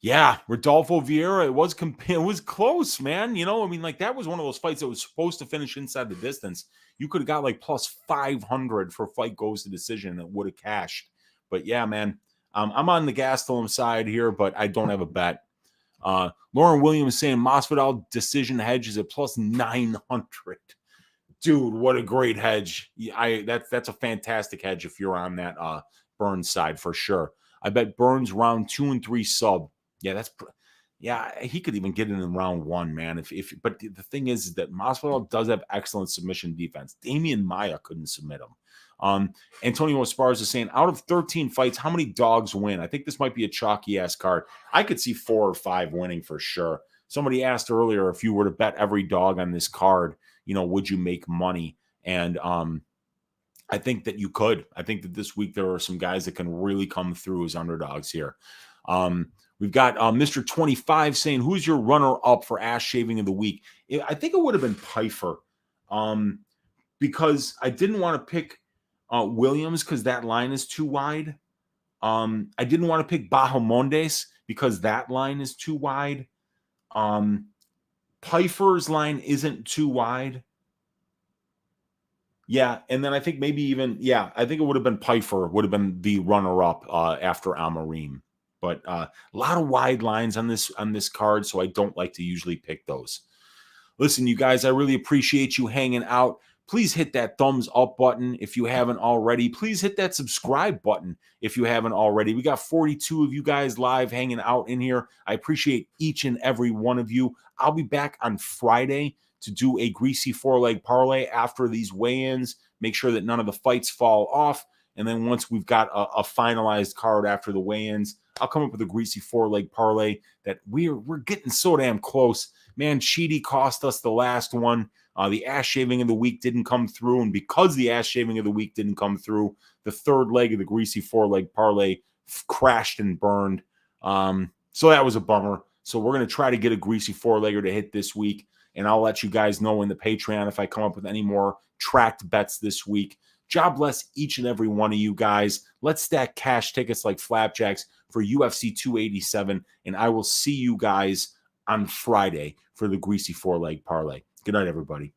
Yeah, Rodolfo Vieira, it was close, man. That was one of those fights that was supposed to finish inside the distance. You could have got like plus 500 for fight goes to decision that would have cashed. But yeah, man, I'm on the Gastelum side here, but I don't have a bet. Lauren Williams saying Masvidal decision hedge is at plus 900. Dude, what a great hedge. That's a fantastic hedge if you're on that Burns side for sure. I bet Burns round 2 and 3 sub. Yeah, he could even get it in round 1, man. But the thing is that Masvidal does have excellent submission defense. Damian Maia couldn't submit him. Antonio Esparza is saying, out of 13 fights, how many dogs win? I think this might be a chalky-ass card. I could see 4 or 5 winning for sure. Somebody asked earlier, if you were to bet every dog on this card, would you make money? And I think that you could. I think that this week there are some guys that can really come through as underdogs here. We've got Mr. 25 saying, who's your runner-up for ass shaving of the week? I think it would have been Pfeiffer, because I didn't want to pick Williams because that line is too wide. I didn't want to pick Bahamondes because that line is too wide. Pfeiffer's line isn't too wide. Yeah, and then I think maybe I think it would have been Pfeiffer, would have been the runner-up after Amorim. But a lot of wide lines on this card, so I don't like to usually pick those. Listen, you guys, I really appreciate you hanging out. Please hit that thumbs up button if you haven't already. Please hit that subscribe button if you haven't already. We got 42 of you guys live hanging out in here. I appreciate each and every one of you. I'll be back on Friday to do a Greasy 4-leg parlay after these weigh-ins. Make sure that none of the fights fall off. And then once we've got a finalized card after the weigh-ins, I'll come up with a Greasy 4-leg parlay that we're getting so damn close. Man, Cheaty cost us the last one. The ass shaving of the week didn't come through. And because the ass shaving of the week didn't come through, the third leg of the Greasy 4-leg parlay crashed and burned. So that was a bummer. So we're going to try to get a greasy four-legger to hit this week, and I'll let you guys know in the Patreon if I come up with any more tracked bets this week. God bless each and every one of you guys. Let's stack cash tickets like flapjacks for UFC 287, and I will see you guys on Friday for the Greasy four-leg parlay. Good night, everybody.